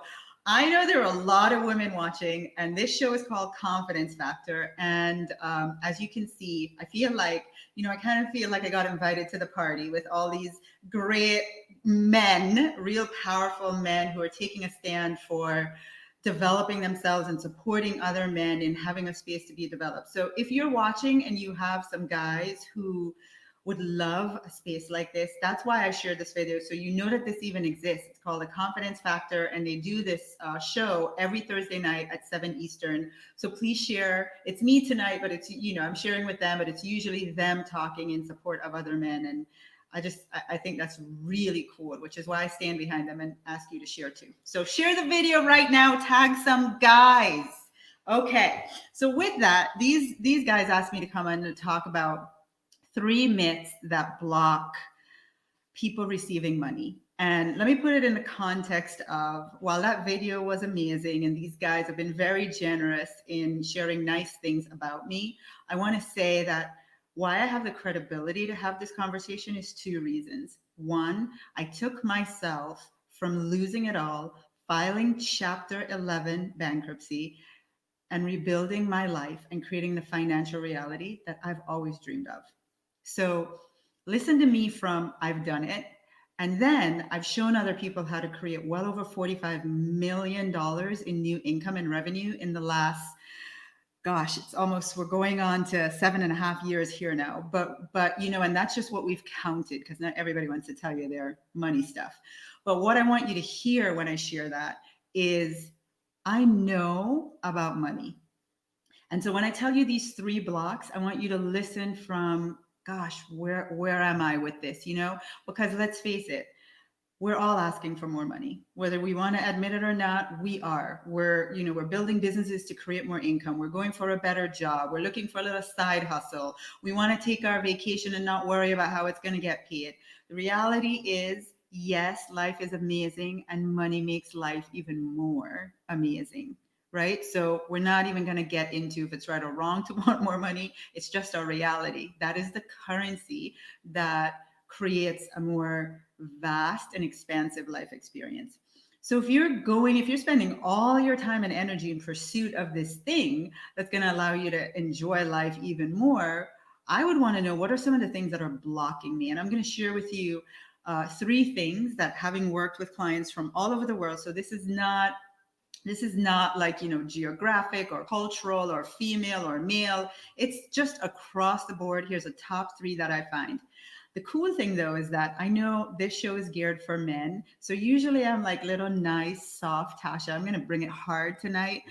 I know there are a lot of women watching, and this show is called Confidence Factor. And as you can see, I feel like, I kind of feel like I got invited to the party with all these great men, real powerful men who are taking a stand for developing themselves and supporting other men and having a space to be developed. So if you're watching and you have some guys who would love a space like this, that's why I shared this video. So you know that this even exists. It's called the Confidence Factor, and they do this show every Thursday night at 7 Eastern. So please share. It's me tonight, but it's, I'm sharing with them, but it's usually them talking in support of other men. And I think that's really cool, which is why I stand behind them and ask you to share too. So share the video right now, tag some guys. Okay, so with that, these guys asked me to come on and talk about 3 myths that block people receiving money. And let me put it in the context of, while that video was amazing and these guys have been very generous in sharing nice things about me, I want to say that why I have the credibility to have this conversation is 2 reasons. 1, I took myself from losing it all, filing Chapter 11 bankruptcy, and rebuilding my life and creating the financial reality that I've always dreamed of. So listen to me from I've done it. And then I've shown other people how to create well over $45 million in new income and revenue in the last, gosh, it's almost, we're going on to 7.5 years here now. But and that's just what we've counted, because not everybody wants to tell you their money stuff. But what I want you to hear when I share that is I know about money. And so when I tell you these 3 blocks, I want you to listen from, gosh, where am I with this? Because let's face it, we're all asking for more money, whether we want to admit it or not. We are. We're building businesses to create more income. We're going for a better job. We're looking for a little side hustle. We want to take our vacation and not worry about how it's going to get paid. The reality is, yes, life is amazing, and money makes life even more amazing. Right? So we're not even going to get into if it's right or wrong to want more money. It's just our reality. That is the currency that creates a more vast and expansive life experience. So if you're spending all your time and energy in pursuit of this thing that's going to allow you to enjoy life even more, I would want to know, what are some of the things that are blocking me? And I'm going to share with you 3 things that, having worked with clients from all over the world, so this is not like, geographic or cultural or female or male. It's just across the board. Here's a top 3 that I find. The cool thing, though, is that I know this show is geared for men. So usually I'm like little nice, soft Tasha. I'm going to bring it hard tonight.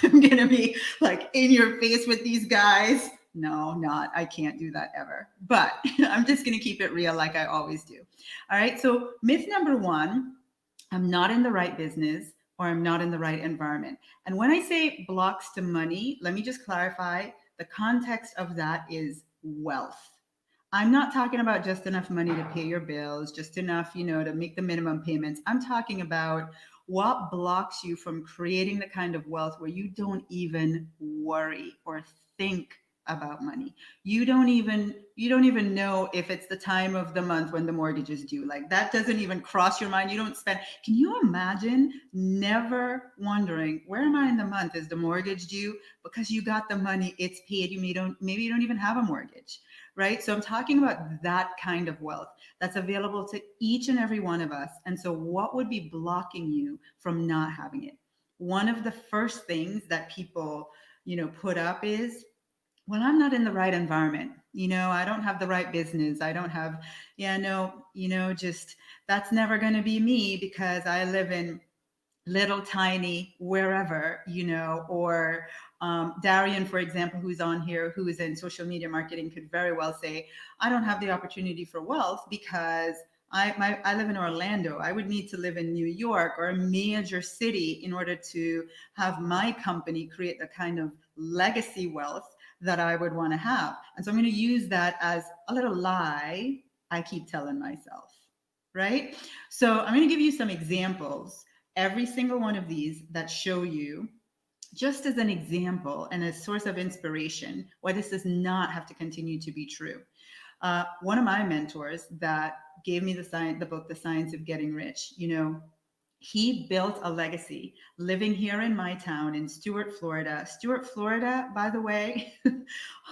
I'm going to be like in your face with these guys. No, not. I can't do that ever. But I'm just going to keep it real like I always do. All right. So myth number 1, I'm not in the right business, or I'm not in the right environment. And when I say blocks to money, let me just clarify, the context of that is wealth. I'm not talking about just enough money to pay your bills, just enough, to make the minimum payments. I'm talking about what blocks you from creating the kind of wealth where you don't even worry or think about money. You don't even know if it's the time of the month when the mortgage is due. Like, that doesn't even cross your mind. You don't spend. Can you imagine never wondering, where am I in the month? Is the mortgage due? Because you got the money, it's paid. Maybe you don't even have a mortgage, right? So I'm talking about that kind of wealth that's available to each and every one of us. And so what would be blocking you from not having it? One of the first things that people, put up is, well, I'm not in the right environment. I don't have the right business. I don't have, just that's never going to be me because I live in little tiny wherever, or Darian, for example, who's on here, who is in social media marketing, could very well say, I don't have the opportunity for wealth because I live in Orlando. I would need to live in New York or a major city in order to have my company create the kind of legacy wealth that I would want to have. And so I'm going to use that as a little lie I keep telling myself, right? So I'm going to give you some examples, every single one of these, that show you, just as an example and a source of inspiration, why this does not have to continue to be true. One of my mentors that gave me the book, The Science of Getting Rich, He built a legacy living here in my town in Stuart, Florida. Stuart, Florida, by the way,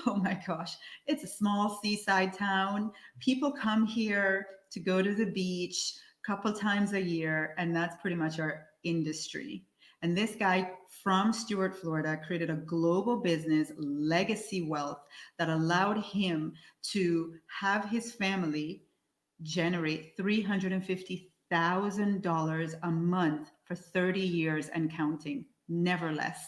oh my gosh, it's a small seaside town. People come here to go to the beach a couple times a year, and that's pretty much our industry. And this guy from Stuart, Florida, created a global business, Legacy Wealth, that allowed him to have his family generate $350,000 a month for 30 years and counting, never less.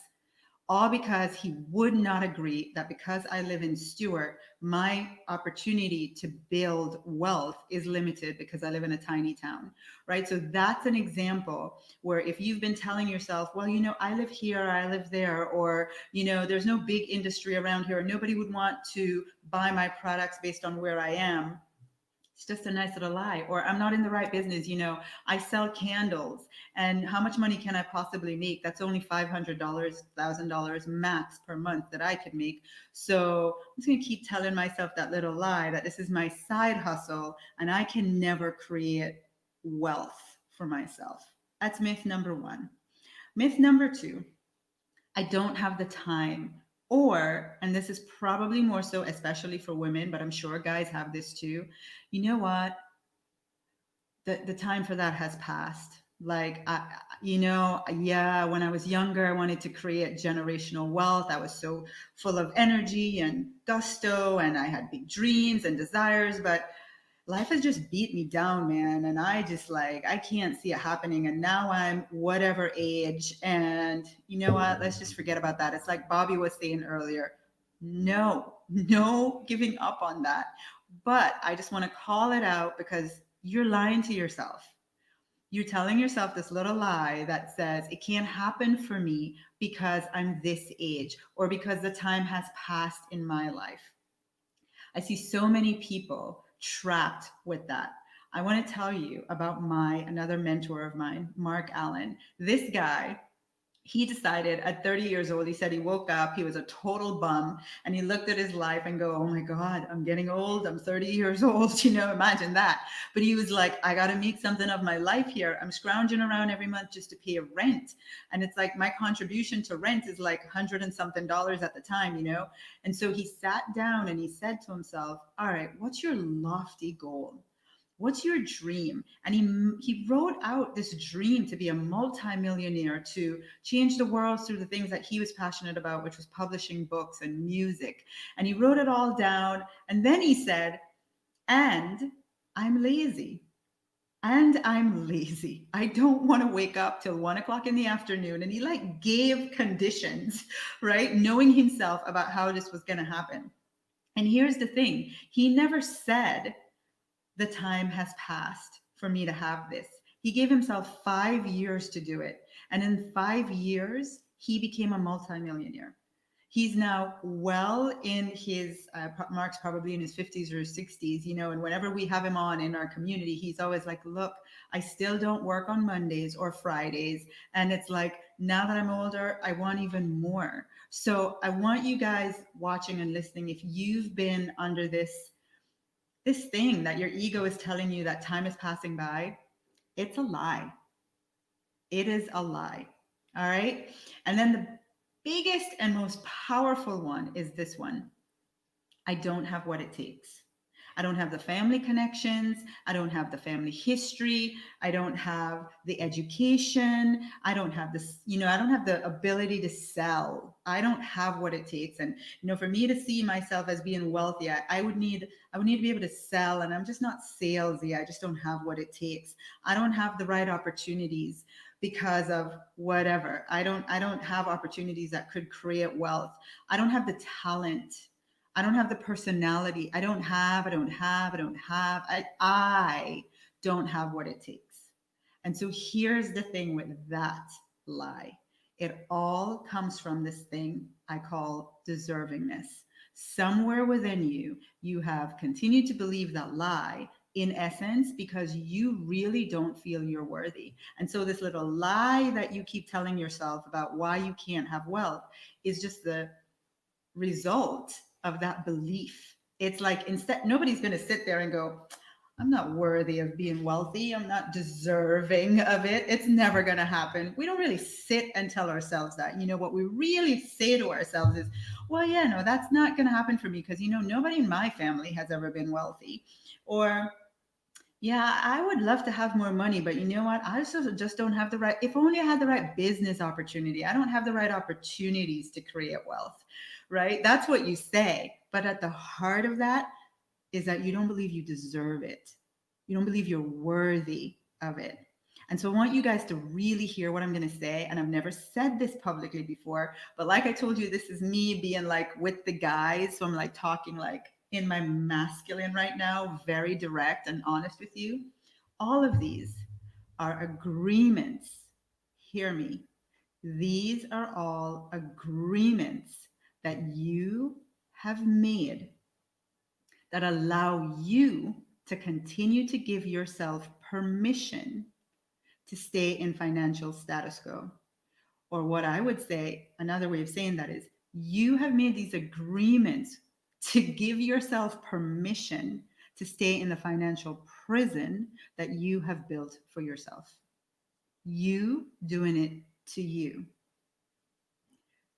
All because he would not agree that because I live in Stuart, my opportunity to build wealth is limited because I live in a tiny town, right? So that's an example where if you've been telling yourself, well, you know, I live here, I live there, or, you know, there's no big industry around here, nobody would want to buy my products based on where I am. It's just a nice little lie. Or I'm not in the right business. You know, I sell candles, and how much money can I possibly make? That's only $500, $1,000 max per month that I could make. So I'm just going to keep telling myself that little lie that this is my side hustle and I can never create wealth for myself. That's myth number one. Myth number two, I don't have the time. Or, and this is probably more so, especially for women, but I'm sure guys have this too. You know what? The time for that has passed. Like, yeah, when I was younger, I wanted to create generational wealth. I was so full of energy and gusto, and I had big dreams and desires, but life has just beat me down, man. And I just I can't see it happening. And now I'm whatever age. And you know what? Let's just forget about that. It's like Bobby was saying earlier. No giving up on that. But I just want to call it out because you're lying to yourself. You're telling yourself this little lie that says it can't happen for me because I'm this age or because the time has passed in my life. I see so many people trapped with that. I want to tell you about another mentor of mine, Mark Allen. This guy, he decided at 30 years old, he said he woke up, he was a total bum, and he looked at his life and go, oh my God, I'm getting old, I'm 30 years old, imagine that. But he was like, I got to make something of my life here. I'm scrounging around every month just to pay a rent. And it's like my contribution to rent is like $100 and something at the time, And so he sat down and he said to himself, all right, what's your lofty goal? What's your dream? And he wrote out this dream to be a multimillionaire, to change the world through the things that he was passionate about, which was publishing books and music. And he wrote it all down. And then he said, and I'm lazy. And I'm lazy. I don't want to wake up till 1 o'clock in the afternoon. And he gave conditions, right? Knowing himself about how this was going to happen. And here's the thing. He never said, the time has passed for me to have this. He gave himself 5 years to do it. And in 5 years, he became a multimillionaire. He's now well in his, Mark's probably in his 50s or 60s, and whenever we have him on in our community, he's always like, look, I still don't work on Mondays or Fridays. And it's like, now that I'm older, I want even more. So I want you guys watching and listening, if you've been under this thing that your ego is telling you that time is passing by, it's a lie. It is a lie. All right. And then the biggest and most powerful one is this one. I don't have what it takes. I don't have the family connections. I don't have the family history. I don't have the education. I don't have this, I don't have the ability to sell. I don't have what it takes. And, for me to see myself as being wealthy, I would need to be able to sell, and I'm just not salesy. I just don't have what it takes. I don't have the right opportunities because of whatever. I don't have opportunities that could create wealth. I don't have the talent. I don't have the personality. I don't have what it takes. And so here's the thing with that lie. It all comes from this thing I call deservingness. Somewhere within you, you have continued to believe that lie, in essence, because you really don't feel you're worthy. And so this little lie that you keep telling yourself about why you can't have wealth is just the result of that belief. It's like, instead, nobody's going to sit there and go, I'm not worthy of being wealthy. I'm not deserving of it. It's never going to happen. We don't really sit and tell ourselves that. You know, what we really say to ourselves is, well, yeah, no, that's not going to happen for me because, you know, nobody in my family has ever been wealthy. Or, yeah, I would love to have more money, but you know what? I just don't have the right, if only I had the right business opportunity. I don't have the right opportunities to create wealth, right? That's what you say. But at the heart of that is that you don't believe you deserve it. You don't believe you're worthy of it. And so I want you guys to really hear what I'm going to say. And I've never said this publicly before, but like I told you, this is me being like with the guys. So I'm like talking like in my masculine right now, very direct and honest with you. All of these are agreements. Hear me. These are all agreements that you have made that allow you to continue to give yourself permission to stay in financial status quo. Or what I would say, another way of saying that is, you have made these agreements to give yourself permission to stay in the financial prison that you have built for yourself. You doing it to you.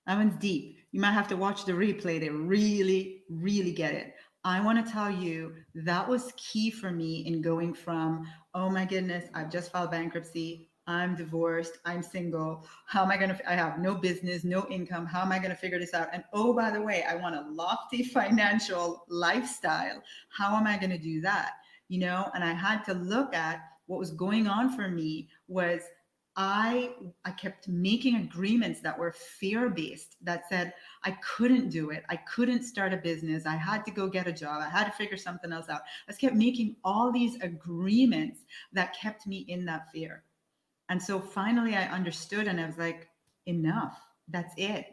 That one's deep. You might have to watch the replay to really, really get it. I want to tell you that was key for me in going from, oh my goodness, I've just filed bankruptcy. I'm divorced. I'm single. How am I going to, I have no business, no income. How am I going to figure this out? And oh, by the way, I want a lofty financial lifestyle. How am I going to do that? You know, and I had to look at what was going on for me was I kept making agreements that were fear-based, that said I couldn't do it. I couldn't start a business. I had to go get a job. I had to figure something else out. I just kept making all these agreements that kept me in that fear. And so finally I understood and I was like, enough. That's it.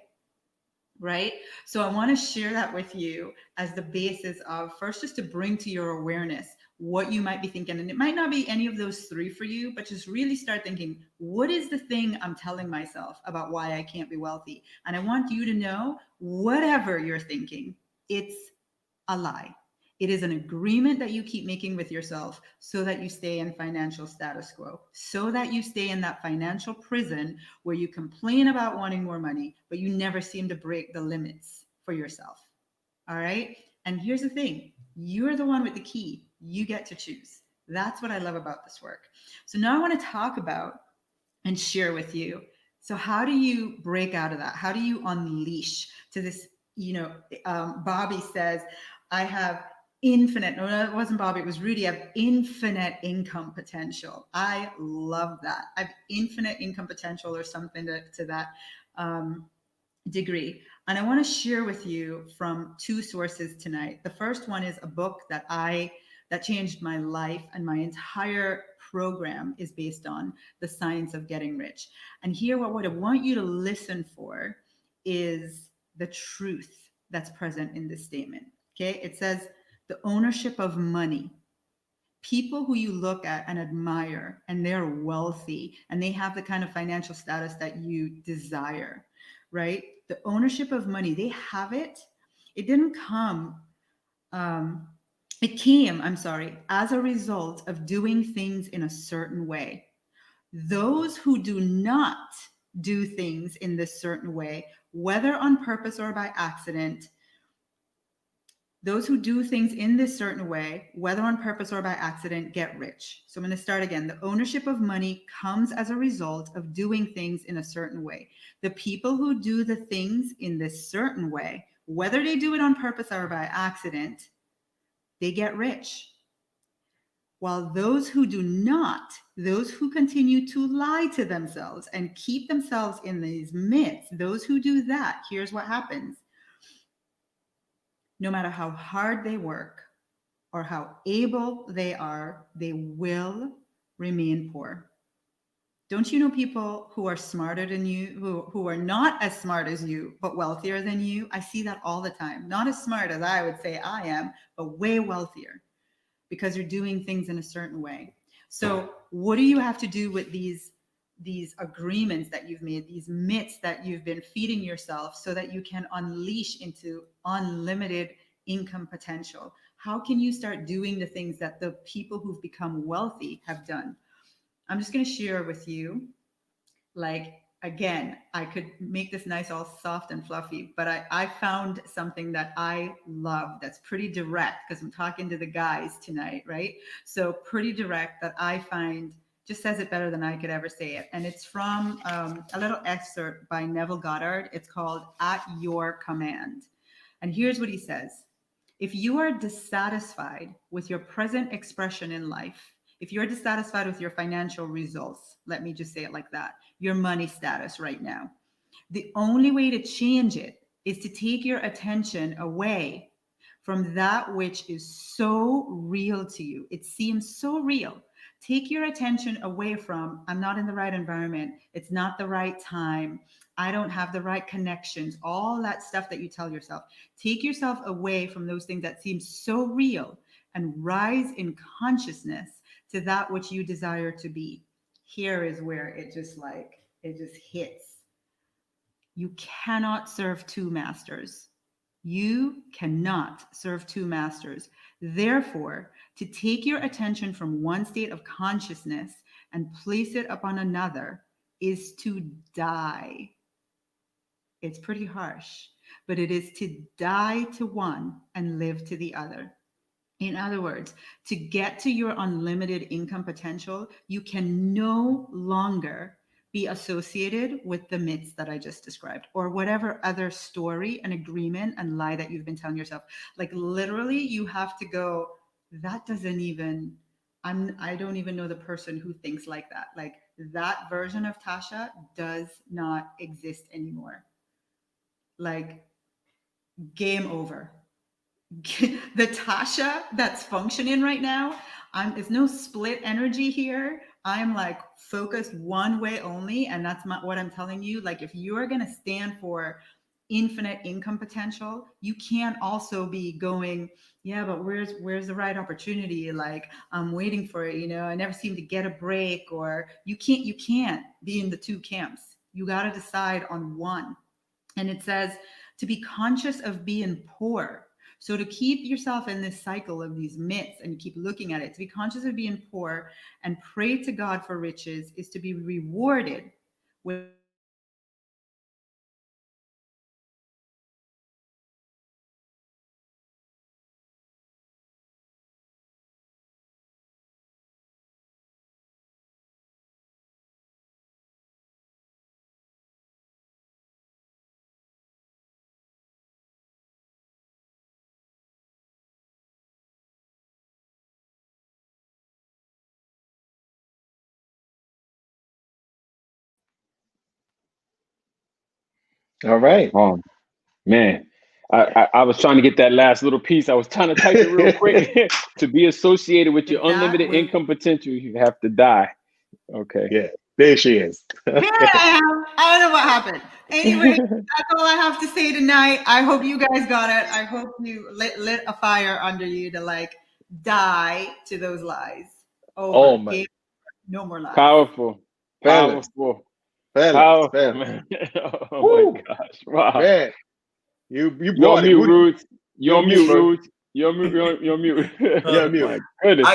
Right? So I want to share that with you as the basis of first, just to bring to your awareness what you might be thinking. And it might not be any of those three for you, but just really start thinking, what is the thing I'm telling myself about why I can't be wealthy? And I want you to know, whatever you're thinking, it's a lie. It is an agreement that you keep making with yourself so that you stay in financial status quo, so that you stay in that financial prison where you complain about wanting more money, but you never seem to break the limits for yourself. All right. And here's the thing. You're the one with the key. You get to choose. That's what I love about this work. So now I want to talk about and share with you. So how do you break out of that? How do you unleash to this? You know, Bobby says, I have infinite, no, it wasn't Bobby, it was Rudy. I have infinite income potential. I love that. I have infinite income potential or something to that degree. And I want to share with you from two sources tonight. The first one is a book that changed my life, and my entire program is based on the science of getting rich. And here, what I want you to listen for is the truth that's present in this statement. Okay, it says the ownership of money. People who you look at and admire, and they're wealthy, and they have the kind of financial status that you desire, right? The ownership of money, they have it. It didn't come, it came, as a result of doing things in a certain way. Those who do not do things in this certain way, whether on purpose or by accident, those who do things in this certain way, whether on purpose or by accident, get rich. So I'm going to start again. The ownership of money comes as a result of doing things in a certain way. The people who do the things in this certain way, whether they do it on purpose or by accident, they get rich. While those who do not, those who continue to lie to themselves and keep themselves in these myths, those who do that, here's what happens. No matter how hard they work or how able they are, they will remain poor. Don't you know people who are smarter than you, who are not as smart as you, but wealthier than you? I see that all the time. Not as smart as I would say I am, but way wealthier because you're doing things in a certain way. So what do you have to do with these agreements that you've made, these myths that you've been feeding yourself so that you can unleash into unlimited income potential? How can you start doing the things that the people who've become wealthy have done? I'm just going to share with you, like, again, I could make this nice, all soft and fluffy, but I found something that I love that's pretty direct, because I'm talking to the guys tonight, right? So pretty direct, that I find just says it better than I could ever say it. And it's from a little excerpt by Neville Goddard. It's called At Your Command. And here's what he says. If you are dissatisfied with your present expression in life, if you're dissatisfied with your financial results, let me just say it like that, your money status right now, the only way to change it is to take your attention away from that which is so real to you. It seems so real. Take your attention away from, I'm not in the right environment. It's not the right time. I don't have the right connections, all that stuff that you tell yourself. Take yourself away from those things that seem so real and rise in consciousness to that which you desire to be. Here is where it just hits. You cannot serve two masters. You cannot serve two masters. Therefore, to take your attention from one state of consciousness and place it upon another is to die. It's pretty harsh, but it is to die to one and live to the other. In other words, to get to your unlimited income potential, you can no longer be associated with the myths that I just described, or whatever other story and agreement and lie that you've been telling yourself. Like, literally, you have to go, that doesn't even, I don't even know the person who thinks like that. Like, that version of Tasha does not exist anymore. Like, game over. The Tasha that's functioning right now, there's no split energy here. I'm like focused one way only, and that's what I'm telling you. Like, if you're going to stand for infinite income potential, you can't also be going, yeah, but where's the right opportunity? Like, I'm waiting for it, I never seem to get a break. Or you can't be in the two camps. You got to decide on one. And it says to be conscious of being poor. So to keep yourself in this cycle of these myths and you keep looking at it, to be conscious of being poor and pray to God for riches is to be rewarded with All right. Man, I was trying to get that last little piece. I was trying to type it real quick. To be associated with your unlimited income potential, you have to die. Okay. Yeah, there she is. Here I am. I don't know what happened. Anyway, that's all I have to say tonight. I hope you guys got it. I hope you lit a fire under you to like die to those lies. Over. Oh my. No more lies. Powerful. Fellas. Powerful. Fellas. Man. Oh Woo. my gosh. Wow. Man. You You're brought it. mute, Roots. You're mute, bro. Roots. You're mute. You're mute. You're mute. My goodness.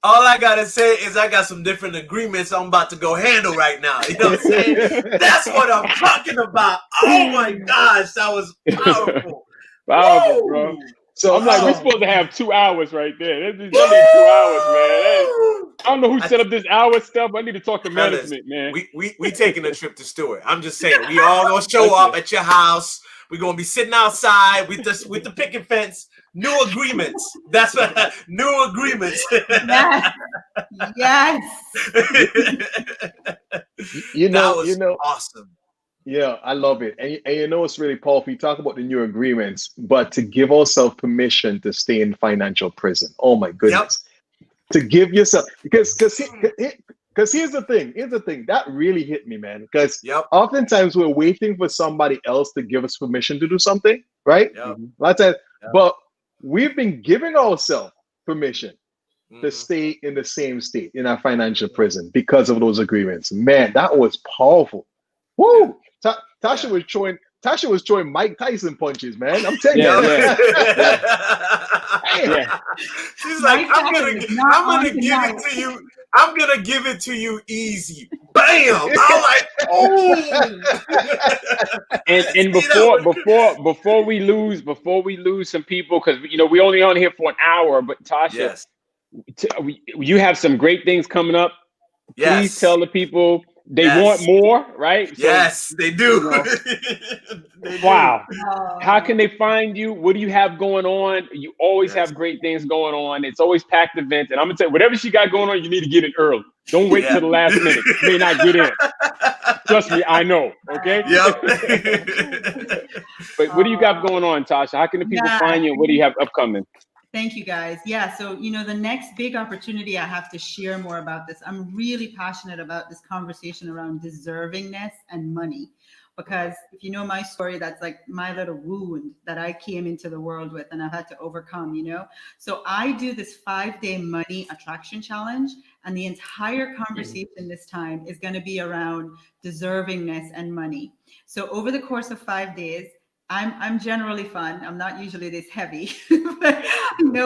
All I gotta say is I got some different agreements I'm about to go handle right now. You know what I'm saying? That's what I'm talking about. Oh my gosh, that was powerful. Powerful, bro. So I'm like, we're supposed to have 2 hours right there. That is 2 hours, man. I don't know who set up this hour stuff. I need to talk to management, man. We taking a trip to Stewart. I'm just saying, we all gonna show up at your house. We're gonna be sitting outside with the picket fence. New agreements. That's what new agreements. Yes. Yes. That was awesome. Yeah, I love it. And it's really powerful. You talk about the new agreements, but to give ourselves permission to stay in financial prison. Oh my goodness. Yep. To give yourself, because here's the thing that really hit me, man. Because oftentimes we're waiting for somebody else to give us permission to do something, right? Yep. A lot of times, but we've been giving ourselves permission to stay in the same state in our financial prison because of those agreements. Man, that was powerful. Woo! Tasha was Tasha was throwing Mike Tyson punches, man. I'm telling Yeah, you. yeah. She's like, Mike I'm Tyson gonna is not on give tonight. it to you. I'm gonna give it to you easy. Bam! I'm like, oh. And before we lose some people, because we only on here for an hour, but Tasha, Yes. you have some great things coming up. Please Yes. tell the people they Yes. want more, right? Yes, they do. They Wow. Oh. How can they find you? What do you have going on? You always have great things going on. It's always packed events. And I'm gonna tell you, whatever she got going on, you need to get in early. Don't wait till the last minute. You may not get in. Trust me, I know. Okay. Yep. But what do you got going on, Tasha? How can the people find you? And what do you have upcoming? Thank you, guys. Yeah, so the next big opportunity, I have to share more about this. I'm really passionate about this conversation around deservingness and money, because if you know my story, that's like my little wound that I came into the world with and I've had to overcome, So I do this 5-day money attraction challenge, and the entire conversation this time is going to be around deservingness and money. So over the course of 5 days, I'm generally fun. I'm not usually this heavy. But,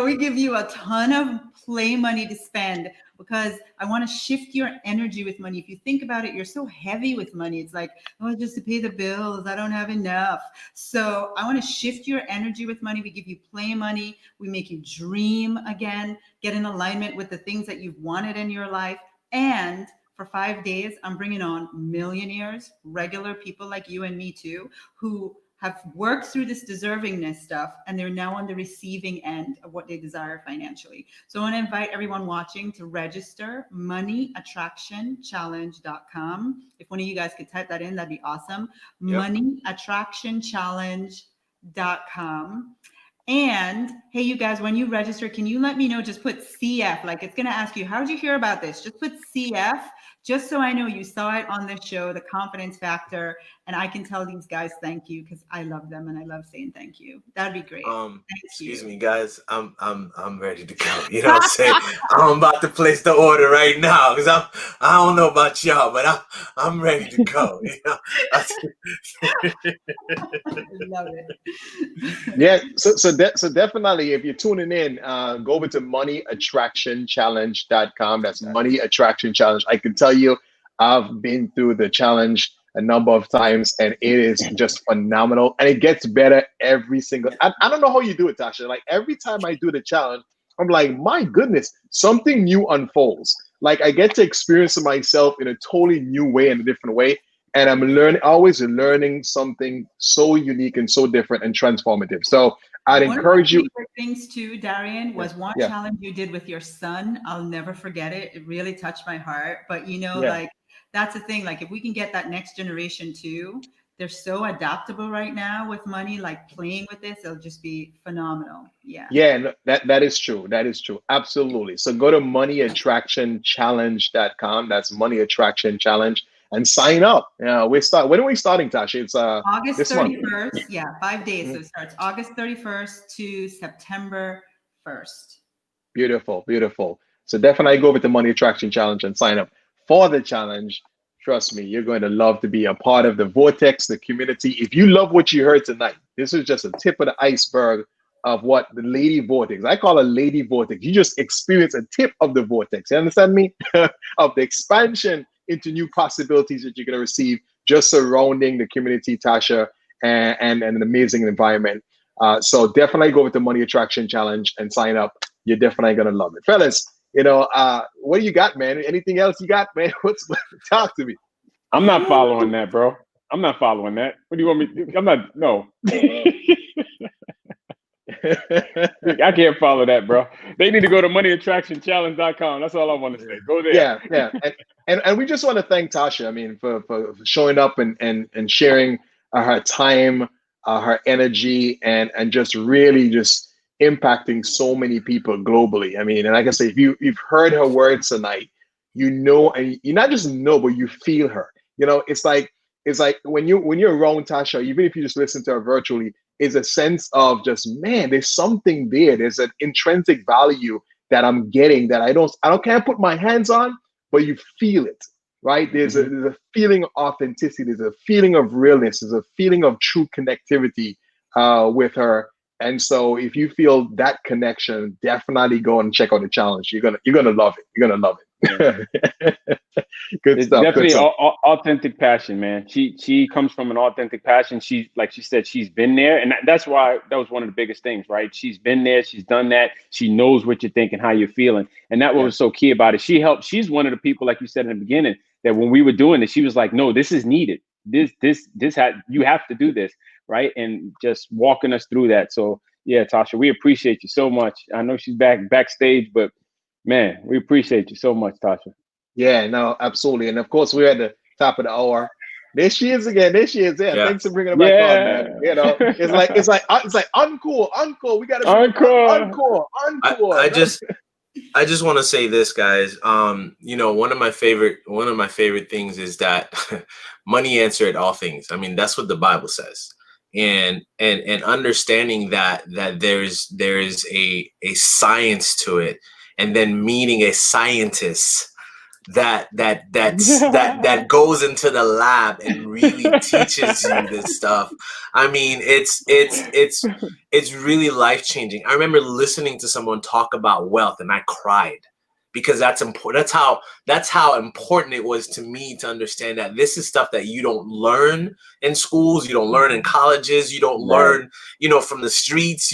we give you a ton of play money to spend, because I want to shift your energy with money. If you think about it, you're so heavy with money. It's like, oh, just to pay the bills, I don't have enough. So I want to shift your energy with money. We give you play money. We make you dream again, get in alignment with the things that you've wanted in your life. And for 5 days, I'm bringing on millionaires, regular people like you and me too, who have worked through this deservingness stuff, and they're now on the receiving end of what they desire financially. So I want to invite everyone watching to register, moneyattractionchallenge.com. If one of you guys could type that in, that'd be awesome. Yep. moneyattractionchallenge.com. And hey, you guys, when you register, can you let me know, just put CF, like it's going to ask you, how did you hear about this? Just put CF, just so I know you saw it on the show, The Confidence Factor, and I can tell these guys thank you, because I love them and I love saying thank you. That'd be great. Excuse me, guys. I'm ready to go. You know what I'm saying? I'm about to place the order right now, because I don't know about y'all, but I'm ready to go. I love it. Yeah, so definitely, if you're tuning in, go over to moneyattractionchallenge.com. That's Money Attraction Challenge. I can tell you, I've been through the challenge a number of times, and it is just phenomenal, and it gets better every single. I don't know how you do it, Tasha. Like every time I do the challenge, I'm like, my goodness, something new unfolds. Like I get to experience it myself in a totally new way, in a different way. And I'm always learning something so unique and so different and transformative. So I'd encourage you. One of my favorite things too, Darian, was one challenge you did with your son. I'll never forget it. It really touched my heart. But like that's the thing. Like if we can get that next generation too, they're so adaptable right now with money. Like playing with this, it'll just be phenomenal. Yeah. Yeah, no, that is true. That is true. Absolutely. So go to moneyattractionchallenge.com. That's Money Attraction Challenge. And sign up. When are we starting, Tasha? It's August this 31st. month. Yeah, 5 days. So it starts August 31st to September 1st. Beautiful, beautiful. So definitely go over to Money Attraction Challenge and sign up for the challenge. Trust me, you're going to love to be a part of the vortex, the community. If you love what you heard tonight, this is just a tip of the iceberg of what the lady vortex. I call it lady vortex. You just experience a tip of the vortex. You understand me? Of the expansion into new possibilities that you're going to receive just surrounding the community, Tasha, and an amazing environment. So definitely go with the Money Attraction Challenge and sign up. You're definitely going to love it. Fellas, what do you got, man? Anything else you got, man? Talk to me. I'm not following that, bro. I'm not following that. What do you want me to do? I'm not, no. I can't follow that, bro. They need to go to moneyattractionchallenge.com. That's all I want to say. Go there. Yeah. And we just want to thank Tasha, I mean, for showing up and sharing her time, her energy, and just really just impacting so many people globally. I mean, and like I say, if you've heard her words tonight, and you not just know, but you feel her. It's like when you're around Tasha, even if you just listen to her virtually, is a sense of just, man, there's something there. There's an intrinsic value that I'm getting that I can't put my hands on, but you feel it. right? There's a feeling of authenticity. There's a feeling of realness. There's a feeling of true connectivity with her. And so if you feel that connection, definitely go and check out the challenge. You're gonna love it. You're gonna love it. Good It's stuff. definitely Good stuff. authentic passion, man. She comes from an authentic passion. She, like she said, she's been there, and that's why that was one of the biggest things, right? She's been there, she's done that. She knows what you're thinking, how you're feeling, and that what was so key about it. She helped. She's one of the people, like you said in the beginning, that when we were doing this, she was like, "No, this is needed. You have to do this, right?" And just walking us through that. So yeah, Tasha, we appreciate you so much. I know she's backstage, but man, we appreciate you so much, Tasha. Yeah, no, absolutely. And of course, we're at the top of the hour. There she is again. There she is. Yeah, thanks for bringing her back on, man. You know, it's like encore. We got to encore. I just want to say this, guys. You know, one of my favorite things is that money answereth all things. I mean, that's what the Bible says. And understanding that there's a science to it, and then meeting a scientist that goes into the lab and really teaches you this stuff. I mean, it's really life-changing. I remember listening to someone talk about wealth and I cried, because that's important. That's how important it was to me to understand that this is stuff that you don't learn in schools, you don't learn in colleges, you don't learn, you know, from the streets.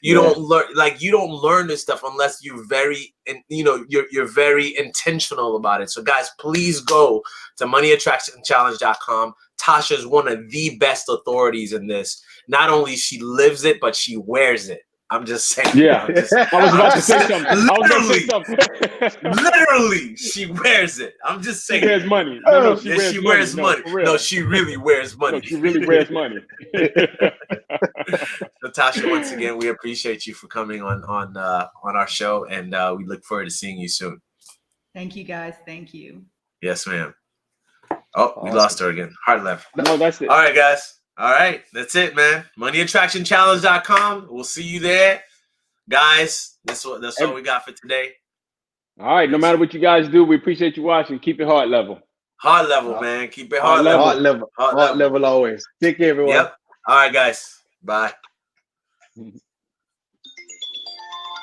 You don't learn, like, you don't learn this stuff unless you're very, you're very intentional about it. So guys, please go to moneyattractionchallenge.com. Tasha is one of the best authorities in this. Not only she lives it, but she wears it. I'm just saying. Yeah, I was about to say something. Literally, she wears it. I'm just saying. She wears money. She wears money. No, she really wears money. No, she really wears money. Natasha, once again, we appreciate you for coming on our show, and we look forward to seeing you soon. Thank you, guys. Thank you. Yes, ma'am. Oh, we lost her again. Heart left. No, that's it. All right, guys. All right, that's it, man. MoneyAttractionChallenge.com. We'll see you there, guys. That's all we got for today. All right, no matter what you guys do, we appreciate you watching. Keep it heart level. Heart level, man. Keep it heart level. Heart level always. Take care, everyone. Yep. All right, guys. Bye.